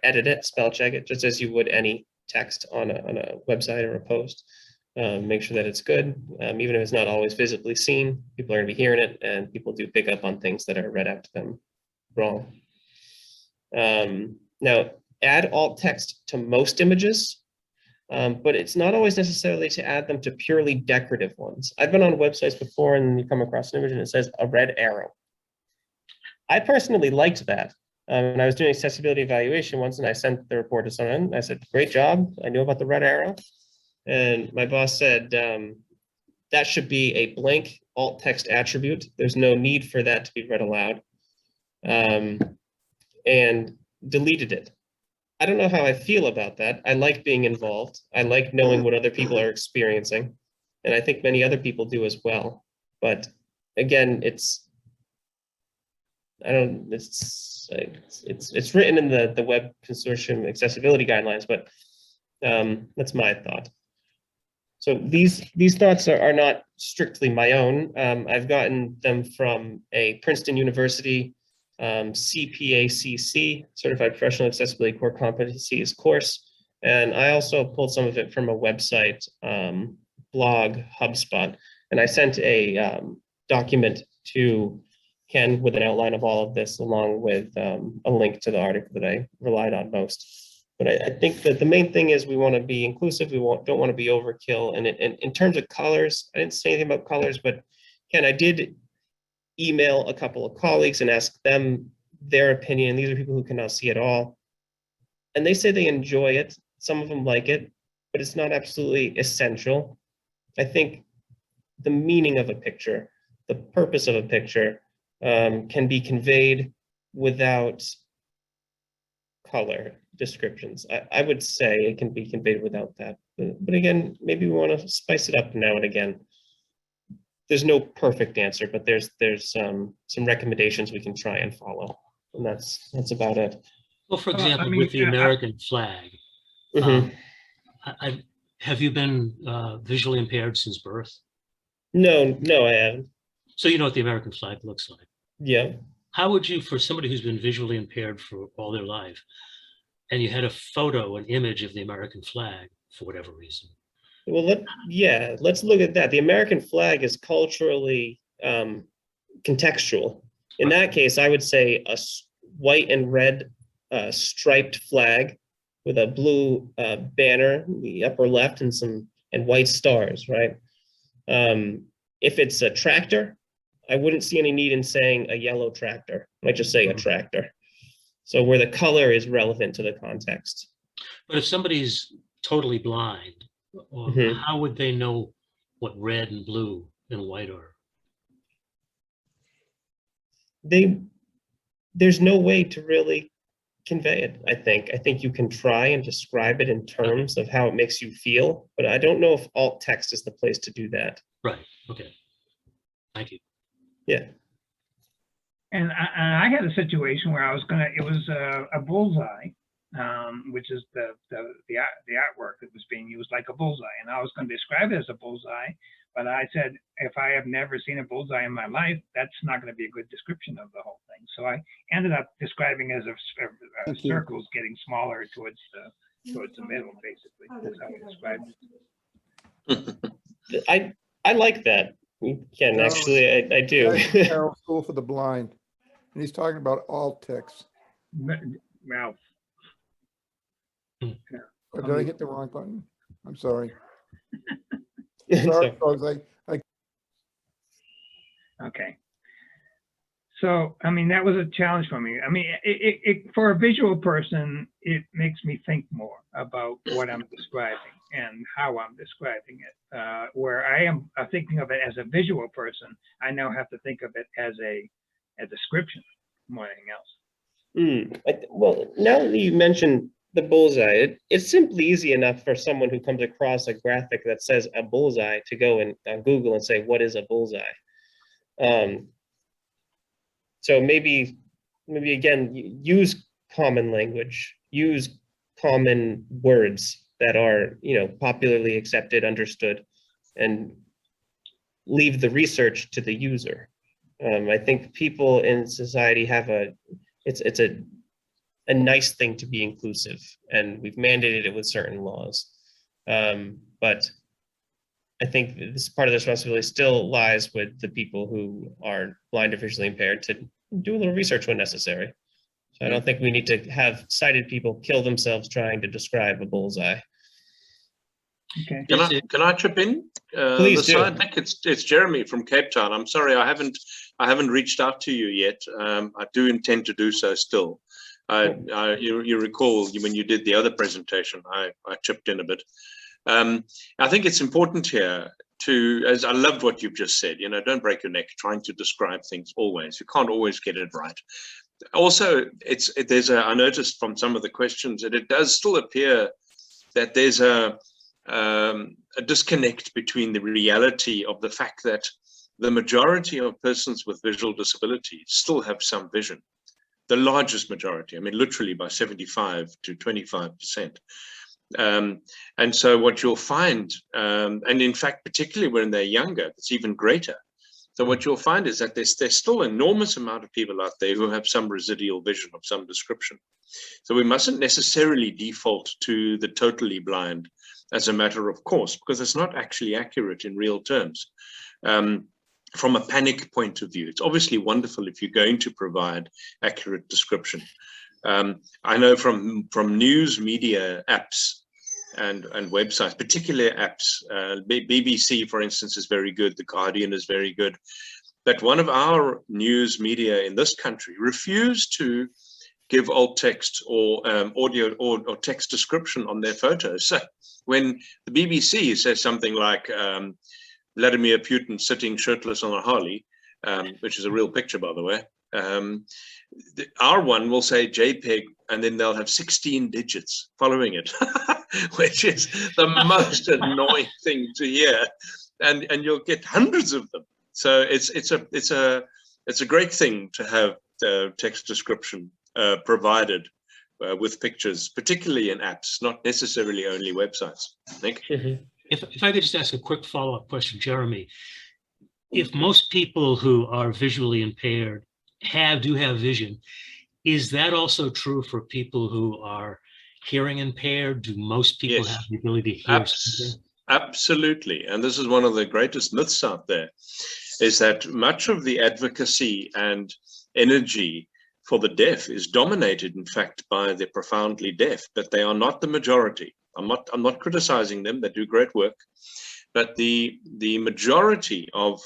Speaker 8: edit it, spell check it, just as you would any text on a website or a post. Make sure that it's good, even if it's not always visibly seen. People are going to be hearing it, and people do pick up on things that are read out to them wrong. Now, add alt text to most images, but it's not always necessarily to add them to purely decorative ones. I've been on websites before, and you come across an image and it says a red arrow. I personally liked that. And I was doing accessibility evaluation once, and I sent the report to someone. I said, "Great job. I knew about the red arrow." And my boss said, that should be a blank alt text attribute. There's no need for that to be read aloud. And deleted it. I don't know how I feel about that. I like being involved. I like knowing what other people are experiencing. And I think many other people do as well. But again, it's written in the Web Consortium accessibility guidelines, but that's my thought. So these thoughts are not strictly my own. I've gotten them from a Princeton University CPACC, Certified Professional Accessibility Core Competencies course. And I also pulled some of it from a website, blog, HubSpot. And I sent a document to Ken with an outline of all of this, along with a link to the article that I relied on most. But I think that the main thing is we want to be inclusive. We don't want to be overkill. And in terms of colors, I didn't say anything about colors, but Ken, I did email a couple of colleagues and ask them their opinion. These are people who can now see it all. And they say they enjoy it. Some of them like it, but it's not absolutely essential. I think the meaning of a picture, the purpose of a picture, can be conveyed without color descriptions. I would say it can be conveyed without that. But again, maybe we want to spice it up now and again. There's no perfect answer, but there's some recommendations we can try and follow. And that's about it.
Speaker 3: Well, for example, with the American flag, have you been visually impaired since birth?
Speaker 8: No, I haven't.
Speaker 3: So you know what the American flag looks like?
Speaker 8: Yeah.
Speaker 3: How would you, for somebody who's been visually impaired for all their life, and you had a photo, an image of the American flag for whatever reason,
Speaker 8: Well, let's look at that. The American flag is culturally contextual. In that case, I would say a white and red striped flag with a blue banner in the upper left and white stars, right? If it's a tractor, I wouldn't see any need in saying a yellow tractor. I might just say a tractor. So where the color is relevant to the context.
Speaker 3: But if somebody's totally blind, how would they know what red and blue and white are?
Speaker 8: There's no way to really convey it, I think. I think you can try and describe it in terms of how it makes you feel, but I don't know if alt text is the place to do that.
Speaker 3: Right, okay. Thank you.
Speaker 8: Yeah.
Speaker 1: And I had a situation where it was a bullseye, which is the artwork that was being used like a bullseye. And I was going to describe it as a bullseye, but I said, if I have never seen a bullseye in my life, that's not going to be a good description of the whole thing. So I ended up describing as a circles getting smaller towards the middle, basically. That's how I described it.
Speaker 8: I like that. Ken, actually, I do.
Speaker 5: Carroll School for the Blind, and he's talking about alt text.
Speaker 1: Ralph.
Speaker 5: Oh, did I hit the wrong button? I'm sorry.
Speaker 8: Sorry.
Speaker 5: Sorry, folks.
Speaker 1: Okay. So, I mean, that was a challenge for me. I mean, for a visual person, it makes me think more about what I'm describing and how I'm describing it. Where I am thinking of it as a visual person, I now have to think of it as a description more than anything else.
Speaker 8: Well, now that you mentioned the bullseye, it's simply easy enough for someone who comes across a graphic that says a bullseye to go on Google and say, what is a bullseye? So maybe again, use common language, use common words that are, popularly accepted, understood, and leave the research to the user. I think people in society have it's a nice thing to be inclusive, and we've mandated it with certain laws. But I think this part of the responsibility still lies with the people who are blind or visually impaired to do a little research when necessary. So I don't think we need to have sighted people kill themselves trying to describe a bullseye.
Speaker 1: Okay.
Speaker 4: Can I chip in?
Speaker 8: Please do.
Speaker 4: I think it's Jeremy from Cape Town. I'm sorry, I haven't reached out to you yet. I do intend to do so still. You recall when you did the other presentation, I chipped in a bit. I think it's important here as I loved what you've just said, don't break your neck trying to describe things always. You can't always get it right. Also, I noticed from some of the questions that it does still appear that there's a disconnect between the reality of the fact that the majority of persons with visual disabilities still have some vision. The largest majority, I mean, literally by 75 to 25%. And so what you'll find, and in fact, particularly when they're younger, it's even greater. So what you'll find is that there's still an enormous amount of people out there who have some residual vision of some description. So we mustn't necessarily default to the totally blind as a matter of course, because it's not actually accurate in real terms. From a panic point of view, it's obviously wonderful if you're going to provide accurate description. I know from news media apps and websites, particular apps, BBC, for instance, is very good. The Guardian is very good. But one of our news media in this country refused to give alt text or audio or text description on their photos. So when the BBC says something like Vladimir Putin sitting shirtless on a Harley, which is a real picture, by the way, our one will say JPEG, and then they'll have 16 digits following it, which is the most annoying thing to hear, and you'll get hundreds of them. So it's a great thing to have text description provided with pictures, particularly in apps, not necessarily only websites. Nick?
Speaker 3: If I could just ask a quick follow-up question, Jeremy. If most people who are visually impaired do have vision, is that also true for people who are hearing impaired? Do most people have the ability to hear something?
Speaker 4: Absolutely. And this is one of the greatest myths out there, is that much of the advocacy and energy for the deaf is dominated, in fact, by the profoundly deaf, but they are not the majority. I'm not criticizing them, they do great work, but the majority of,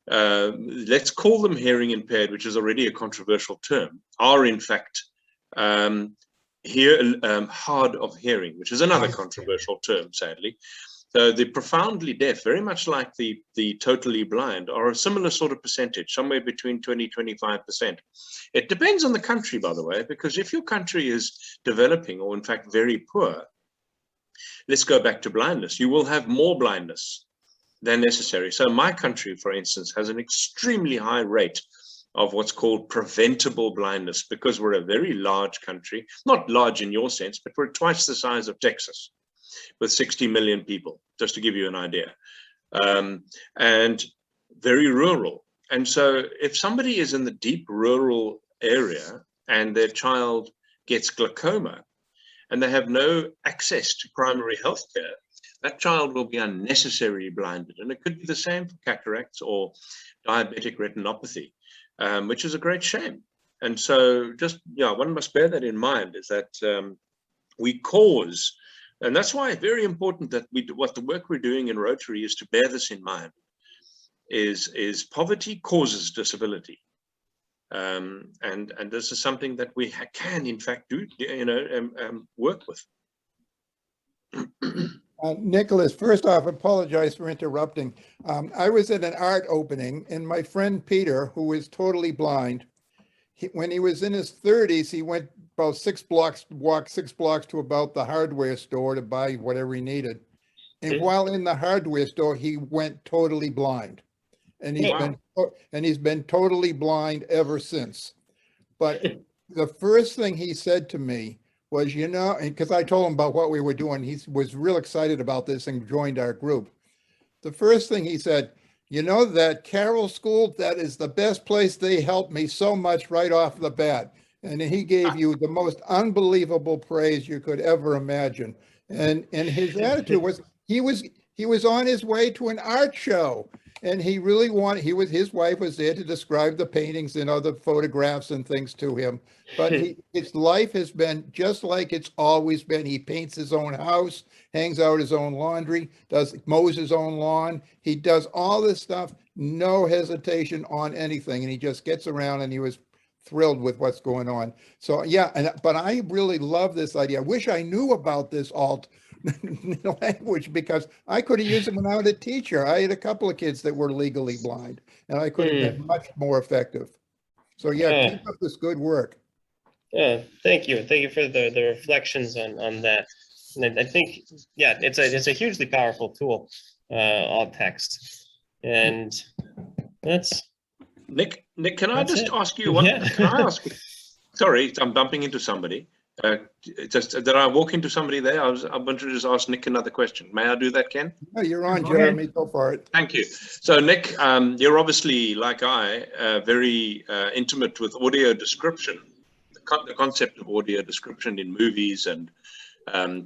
Speaker 4: let's call them hearing impaired, which is already a controversial term, are in fact hard of hearing, which is another controversial term, sadly. So the profoundly deaf, very much like the totally blind, are a similar sort of percentage, somewhere between 20–25%. It depends on the country, by the way, because if your country is developing or in fact very poor, let's go back to blindness, you will have more blindness than necessary. So my country, for instance, has an extremely high rate of what's called preventable blindness, because we're a very large country, not large in your sense, but we're twice the size of Texas, with 60 million people, just to give you an idea, and very rural. And so if somebody is in the deep rural area and their child gets glaucoma and they have no access to primary health care, that child will be unnecessarily blinded. And it could be the same for cataracts or diabetic retinopathy, which is a great shame. And so just, yeah, one must bear that in mind, is that we cause. And that's why it's very important that we do what the work we're doing in Rotary is to bear this in mind, is poverty causes disability. And this is something that we can in fact do, work with.
Speaker 5: Nicholas, first off, apologize for interrupting. I was at an art opening and my friend Peter, who is totally blind, when he was in his 30s, he went about 6 blocks, walked 6 blocks to about the hardware store to buy whatever he needed. And while in the hardware store, he went totally blind. And he's been totally blind ever since. But the first thing he said to me was, because I told him about what we were doing, he was real excited about this and joined our group. The first thing he said, that Carroll School, that is the best place. They helped me so much right off the bat. And he gave you the most unbelievable praise you could ever imagine. And his attitude was, he was on his way to an art show. And he really wanted, his wife was there to describe the paintings and other photographs and things to him. But his life has been just like it's always been. He paints his own house, hangs out his own laundry, mows his own lawn. He does all this stuff, no hesitation on anything. And he just gets around, and he was thrilled with what's going on. So yeah, but I really love this idea. I wish I knew about this alt language, because I could have used it when I was a teacher. I had a couple of kids that were legally blind, and I could have been much more effective. So yeah, keep up this good work.
Speaker 8: Yeah, thank you. Thank you for the reflections on that. And I think, yeah, it's a hugely powerful tool, alt text. And that's
Speaker 4: Nick, can I just ask you
Speaker 8: one?
Speaker 4: Can I ask you? Sorry, I'm bumping into somebody. Just did I walk into somebody there? I wanted to just ask Nick another question. May I do that, Ken?
Speaker 5: No, you're on, Jeremy. Go for it.
Speaker 4: Thank you. So, Nick, you're obviously, like I, very intimate with audio description, the concept of audio description in movies and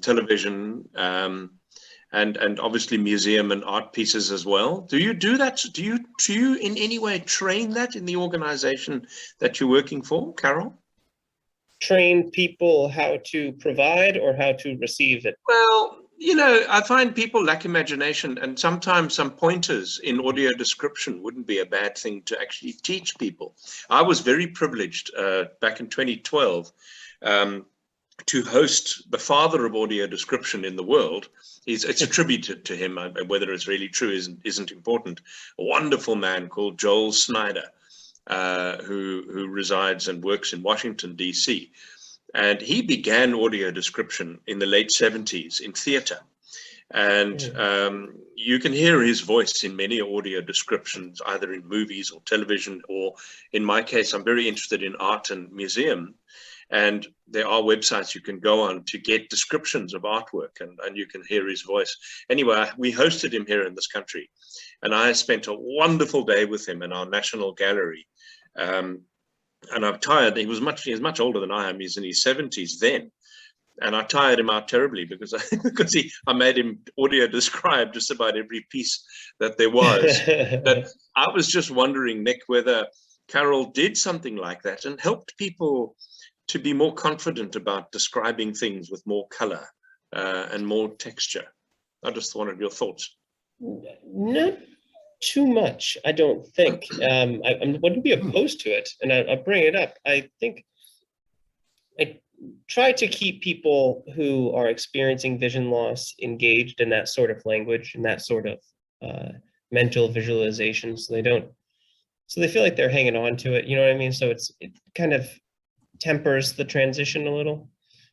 Speaker 4: television, and obviously museum and art pieces as well. Do you do that? Do you in any way train that in the organization that you're working for, Carol?
Speaker 8: Train people how to provide or how to receive it?
Speaker 4: Well, I find people lack imagination, and sometimes some pointers in audio description wouldn't be a bad thing to actually teach people. I was very privileged back in 2012 to host the father of audio description in the world. It's attributed to him, whether it's really true isn't important. A wonderful man called Joel Snyder, who resides and works in Washington, D.C. And he began audio description in the late 70s in theater. And you can hear his voice in many audio descriptions, either in movies or television, or in my case, I'm very interested in art and museum. And there are websites you can go on to get descriptions of artwork, and you can hear his voice. Anyway, we hosted him here in this country, and I spent a wonderful day with him in our National Gallery. And I'm tired. He's much older than I am. He's in his 70s then. And I tired him out terribly because I made him audio describe just about every piece that there was. But I was just wondering, Nick, whether Carol did something like that and helped people to be more confident about describing things with more color and more texture. I just wanted your thoughts.
Speaker 8: Not too much, I don't think. I wouldn't be opposed to it, and I'll bring it up. I think I try to keep people who are experiencing vision loss engaged in that sort of language and that sort of mental visualization, so they feel like they're hanging on to it. You know what I mean? So it kind of tempers the transition a little.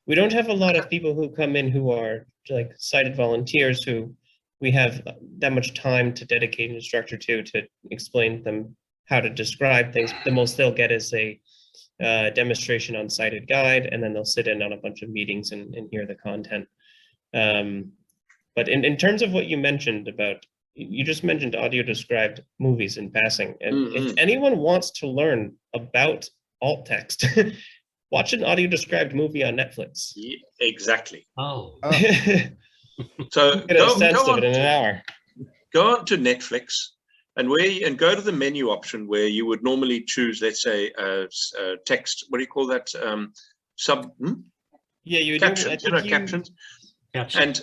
Speaker 8: We don't have a lot of people who come in who are like sighted volunteers who we have that much time to dedicate an instructor to explain to them how to describe things. The most they'll get is a demonstration on sighted guide, and then they'll sit in on a bunch of meetings and hear the content. But in terms of what you mentioned about, you just mentioned audio described movies in passing. And if anyone wants to learn about alt text, watch an audio described movie on Netflix.
Speaker 4: Yeah, exactly.
Speaker 3: Oh.
Speaker 4: So
Speaker 8: Get a sense of it in an hour.
Speaker 4: Go on to Netflix and go to the menu option where you would normally choose, let's say, text. What do you call that?
Speaker 8: Yeah, you
Speaker 4: captions.
Speaker 8: do.
Speaker 4: Captions.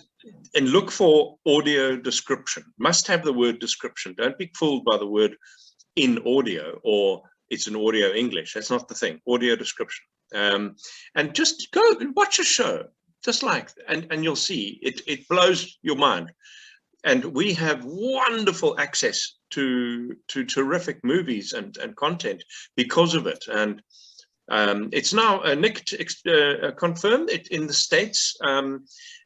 Speaker 4: And look for audio description. Must have the word description. Don't be fooled by the word in audio or it's an audio English. That's not the thing. Audio description. And just go and watch a show. Just like, and you'll see it blows your mind. And we have wonderful access to terrific movies and content because of it. And it's now Nick confirmed it in the States.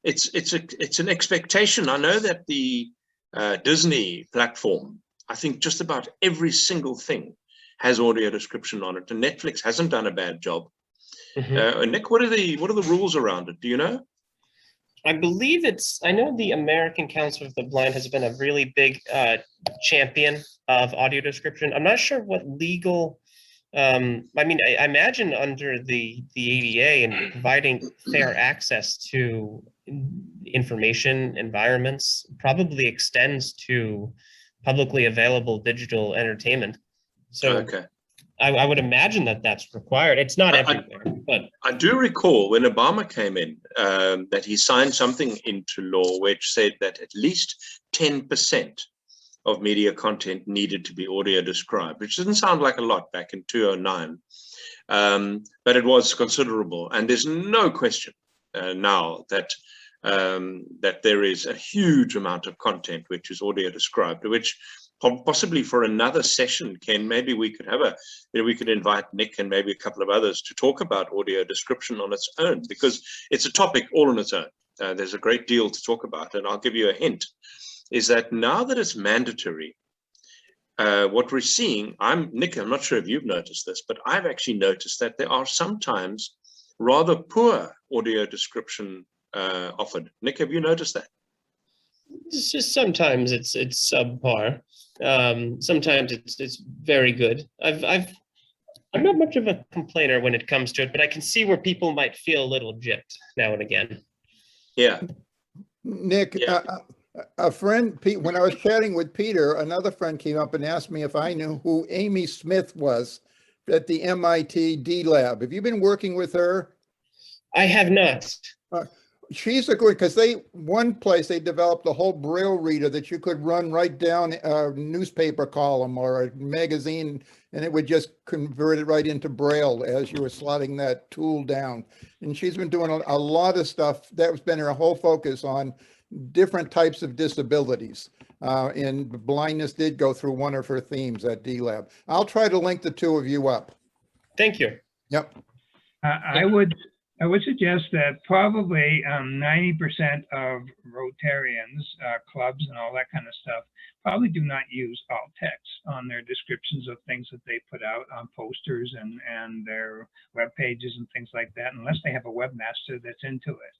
Speaker 4: It's an expectation. I know that the Disney platform, I think just about every single thing has audio description on it, and Netflix hasn't done a bad job. Nick, what are the rules around it? Do you know?
Speaker 8: I believe I know the American Council of the Blind has been a really big champion of audio description. I'm not sure what legal, I mean, I imagine under the ADA and providing fair access to information environments probably extends to publicly available digital entertainment. So
Speaker 4: okay.
Speaker 8: I would imagine that that's required. It's not everywhere, but
Speaker 4: I do recall when Obama came in that he signed something into law which said that at least 10% of media content needed to be audio described, which doesn't sound like a lot back in 2009, but it was considerable. And there's no question now that there is a huge amount of content which is audio described, which possibly for another session, Ken, maybe we could have we could invite Nick and maybe a couple of others to talk about audio description on its own, because it's a topic all on its own. There's a great deal to talk about, and I'll give you a hint, is that now that it's mandatory, what we're seeing, Nick, I'm not sure if you've noticed this, but I've actually noticed that there are sometimes rather poor audio description offered. Nick, have you noticed that?
Speaker 8: It's just sometimes it's subpar. Sometimes it's very good. I'm not much of a complainer when it comes to it, but I can see where people might feel a little gypped now and again.
Speaker 4: Yeah.
Speaker 5: Nick, yeah. A friend, when I was chatting with Peter, another friend came up and asked me if I knew who Amy Smith was at the MIT D Lab. Have you been working with her?
Speaker 8: I have not.
Speaker 5: She's a good, because one place they developed a whole Braille reader that you could run right down a newspaper column or a magazine, and it would just convert it right into Braille as you were slotting that tool down. And she's been doing a lot of stuff. That's been her whole focus on different types of disabilities. And blindness did go through one of her themes at D Lab. I'll try to link the two of you up.
Speaker 8: Thank you.
Speaker 5: Yep.
Speaker 1: I would suggest that probably 90% of Rotarians, clubs and all that kind of stuff, probably do not use alt text on their descriptions of things that they put out on posters and their web pages and things like that, unless they have a webmaster that's into it.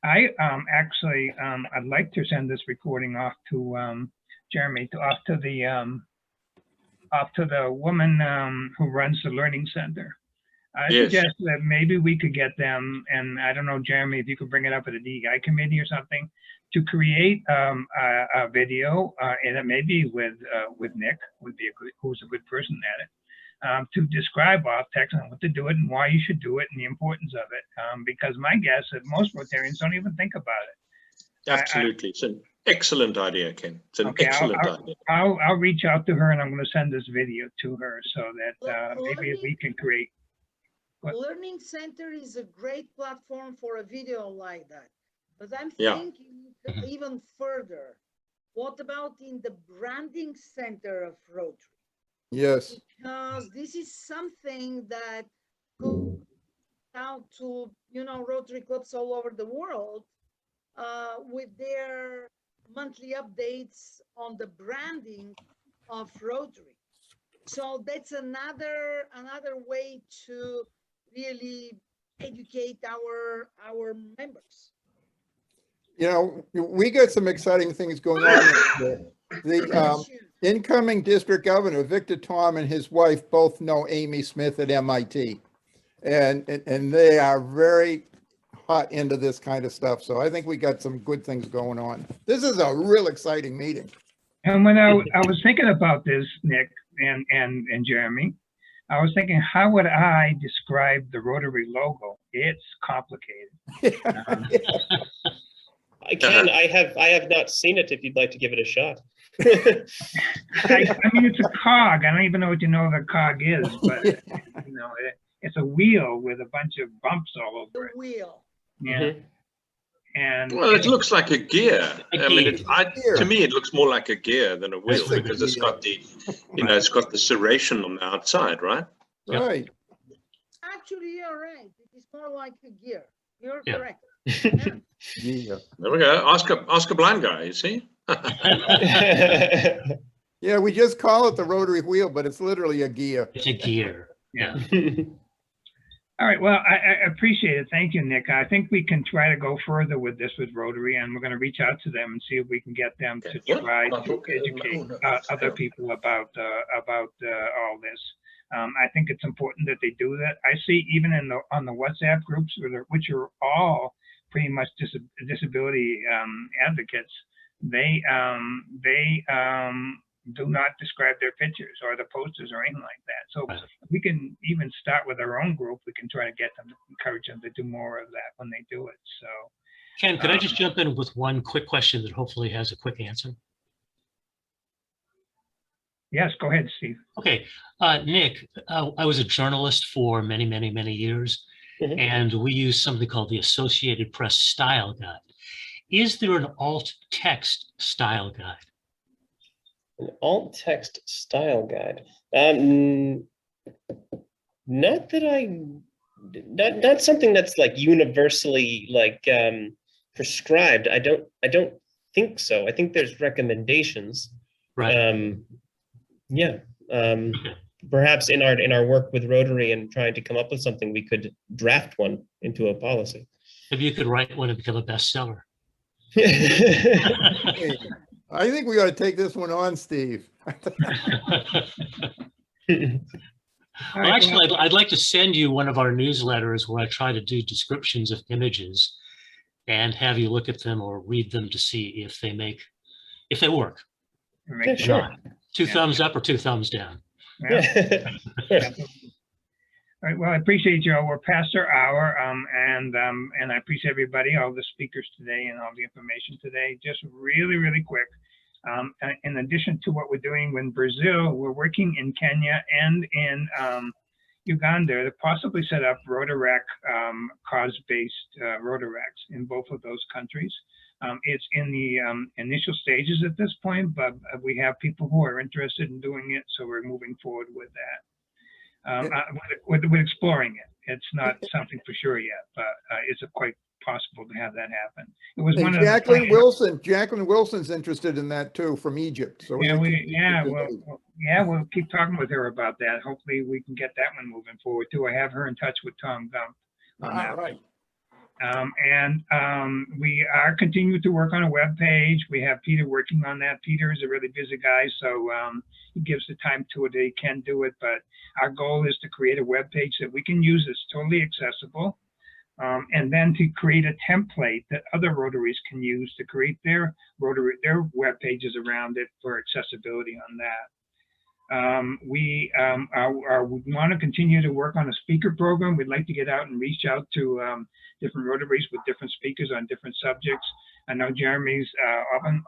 Speaker 1: I actually, I'd like to send this recording off to Jeremy, off to the woman who runs the Learning Center. I
Speaker 4: Yes.
Speaker 1: suggest that maybe we could get them, and I don't know, Jeremy, if you could bring it up at a DEI committee or something, to create a video, and it may be with Nick, would be who's a good person at it, to describe off text on what to do it and why you should do it and the importance of it. Because my guess is most Rotarians don't even think about it.
Speaker 4: Absolutely. It's an excellent idea, Ken. It's an
Speaker 1: Okay,
Speaker 4: excellent idea.
Speaker 1: I'll reach out to her and I'm going to send this video to her so that maybe
Speaker 7: Learning-
Speaker 1: we can create. What?
Speaker 7: Learning Center is a great platform for a video like that. But I'm
Speaker 4: Yeah.
Speaker 7: thinking even further. What about in the branding center of Rotary?
Speaker 5: Yes.
Speaker 7: Because this is something that goes out to, Rotary clubs all over the world with their monthly updates on the branding of Rotary. So that's another way to really educate our members.
Speaker 5: We got some exciting things going on. The incoming district governor, Victor Tom, and his wife both know Amy Smith at MIT. And they are very hot into this kind of stuff. So I think we got some good things going on. This is a real exciting meeting.
Speaker 1: And when I was thinking about this, Nick and Jeremy, I was thinking, how would I describe the Rotary logo? It's complicated.
Speaker 8: I have not seen it if you'd like to give it a shot.
Speaker 1: I mean, it's a cog. I don't even know what a cog is, but it's a wheel with a bunch of bumps all over it.
Speaker 7: The wheel.
Speaker 1: Yeah.
Speaker 8: Mhm.
Speaker 1: And
Speaker 4: Well, it looks like a gear.
Speaker 3: A
Speaker 4: I mean,
Speaker 3: gear.
Speaker 4: to me, it looks more like a gear than a wheel
Speaker 5: It's a
Speaker 4: because it's
Speaker 5: gear.
Speaker 4: got the, it's got the serration on the outside, right?
Speaker 3: Yep.
Speaker 5: Right.
Speaker 7: Actually, you're right. It is more like a gear. You're
Speaker 3: Yeah.
Speaker 7: correct.
Speaker 5: Yeah.
Speaker 4: There we go. Ask a blind guy, you see?
Speaker 5: Yeah, we just call it the rotary wheel, but it's literally a gear.
Speaker 3: It's a gear. Yeah.
Speaker 1: all right. Well, I appreciate it. Thank you, Nick. I think we can try to go further with this with Rotary, and we're going to reach out to them and see if we can get them to try to educate other people about all this. I think it's important that they do that. I see even on the WhatsApp groups, which are all pretty much disability advocates, they do not describe their pictures or the posters or anything like that. So if we can even start with our own group, we can try to get them, encourage them to do more of that when they do it. So,
Speaker 3: Ken, could I just jump in with one quick question that hopefully has a quick answer?
Speaker 1: yes, go ahead, Steve.
Speaker 3: Okay, Nick, I was a journalist for many, many, many years,
Speaker 8: Mhm.
Speaker 3: and we use something called the Associated Press Style Guide. Is there an alt text style guide?
Speaker 8: An alt text style guide. Not not something that's like universally like prescribed. I don't think so. I think there's recommendations.
Speaker 3: Right.
Speaker 8: Yeah. Perhaps in our work with Rotary and trying to come up with something, we could draft one into a policy.
Speaker 3: Maybe you could write one and become a bestseller.
Speaker 5: Hey, I think we ought to take this one on, Steve.
Speaker 3: Well, actually, I'd like to send you one of our newsletters where I try to do descriptions of images and have you look at them or read them to see if they work.
Speaker 8: Yeah, sure.
Speaker 3: Two thumbs up or two thumbs down.
Speaker 1: Yeah. All right, well, I appreciate you all. We're past our hour, and I appreciate everybody, all the speakers today and all the information today. Just really, really quick. In addition to what we're doing in Brazil, we're working in Kenya and in Uganda to possibly set up Rotaract cause-based Rotaracts in both of those countries. It's in the initial stages at this point, but we have people who are interested in doing it, so we're moving forward with that. We're exploring it. It's not something for sure yet, but it's quite possible to have that happen. It was one of
Speaker 5: Jacqueline Wilson. Jacqueline Wilson's interested in that too, from Egypt. So
Speaker 1: we'll keep talking with her about that. Hopefully, we can get that one moving forward too. I have her in touch with Tom Gump on that.
Speaker 5: All right.
Speaker 1: We are continuing to work on a web page. We have Peter working on that. Peter is a really busy guy, so he gives the time to it that he can do it. But our goal is to create a web page that we can use that's totally accessible, and then to create a template that other Rotaries can use to create their web pages around it for accessibility on that. We want to continue to work on a speaker program. We'd like to get out and reach out to different Rotaries with different speakers on different subjects. I know Jeremy's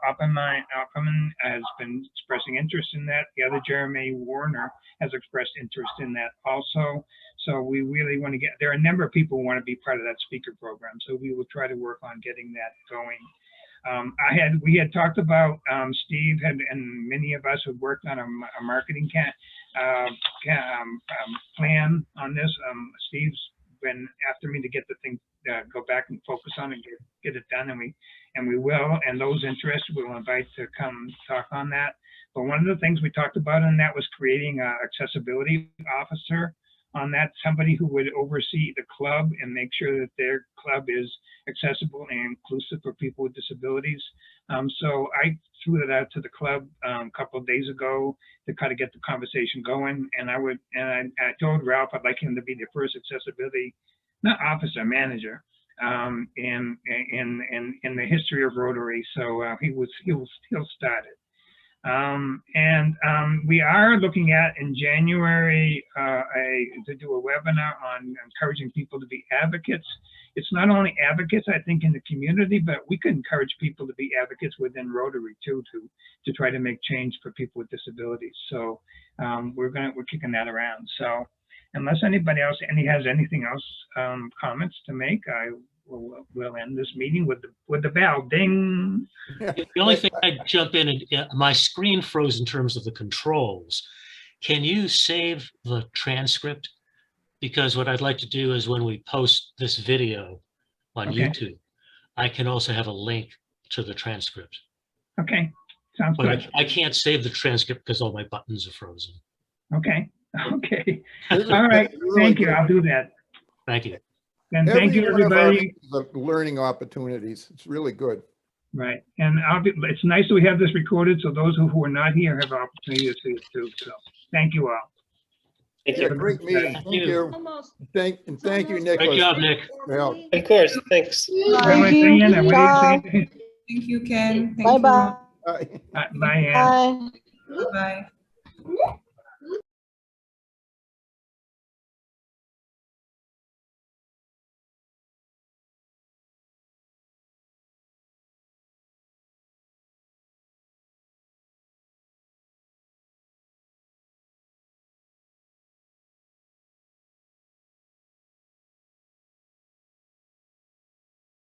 Speaker 1: Opperman has been expressing interest in that. The other Jeremy Warner has expressed interest in that also. So we really want to get, there are a number of people who want to be part of that speaker program. So we will try to work on getting that going. We had talked about, Steve and many of us had worked on a marketing plan on this. Steve's been after me to get the thing, go back and focus on and get it done, and we will, and those interested we'll invite to come talk on that. But one of the things we talked about in that was creating an accessibility officer on that, somebody who would oversee the club and make sure that their club is accessible and inclusive for people with disabilities. So I threw that out to the club a couple of days ago to kind of get the conversation going. And I told Ralph I'd like him to be the first accessibility, not officer, manager in the history of Rotary. So he'll start it. We are looking at in January to do a webinar on encouraging people to be advocates. It's not only advocates, I think, in the community, but we could encourage people to be advocates within Rotary too, to try to make change for people with disabilities. So we're kicking that around. So unless anybody else has anything else comments to make, we'll end this meeting with the bell. Ding.
Speaker 3: The only thing I'd jump in, and my screen froze in terms of the controls. Can you save the transcript? Because what I'd like to do is when we post this video on YouTube, I can also have a link to the transcript.
Speaker 1: Okay, sounds good.
Speaker 3: I can't save the transcript because all my buttons are frozen.
Speaker 1: Okay, all right, thank you, I'll do that.
Speaker 3: Thank you.
Speaker 1: And thank you, everybody.
Speaker 5: The learning opportunities, it's really good.
Speaker 1: Right, and it's nice that we have this recorded, so those who are not here have an opportunity to see it too. So thank you all.
Speaker 8: Thank
Speaker 5: Yeah,
Speaker 8: you.
Speaker 5: great meeting. Thank you.
Speaker 7: Almost.
Speaker 5: Thank you, Nicholas.
Speaker 3: Great job, Nick.
Speaker 5: Yeah.
Speaker 8: Of course, thanks.
Speaker 1: Thank
Speaker 2: Thank you, Ken. Thank
Speaker 9: Bye-bye.
Speaker 5: Bye.
Speaker 1: Bye, Ann.
Speaker 9: Bye.
Speaker 2: you. Bye.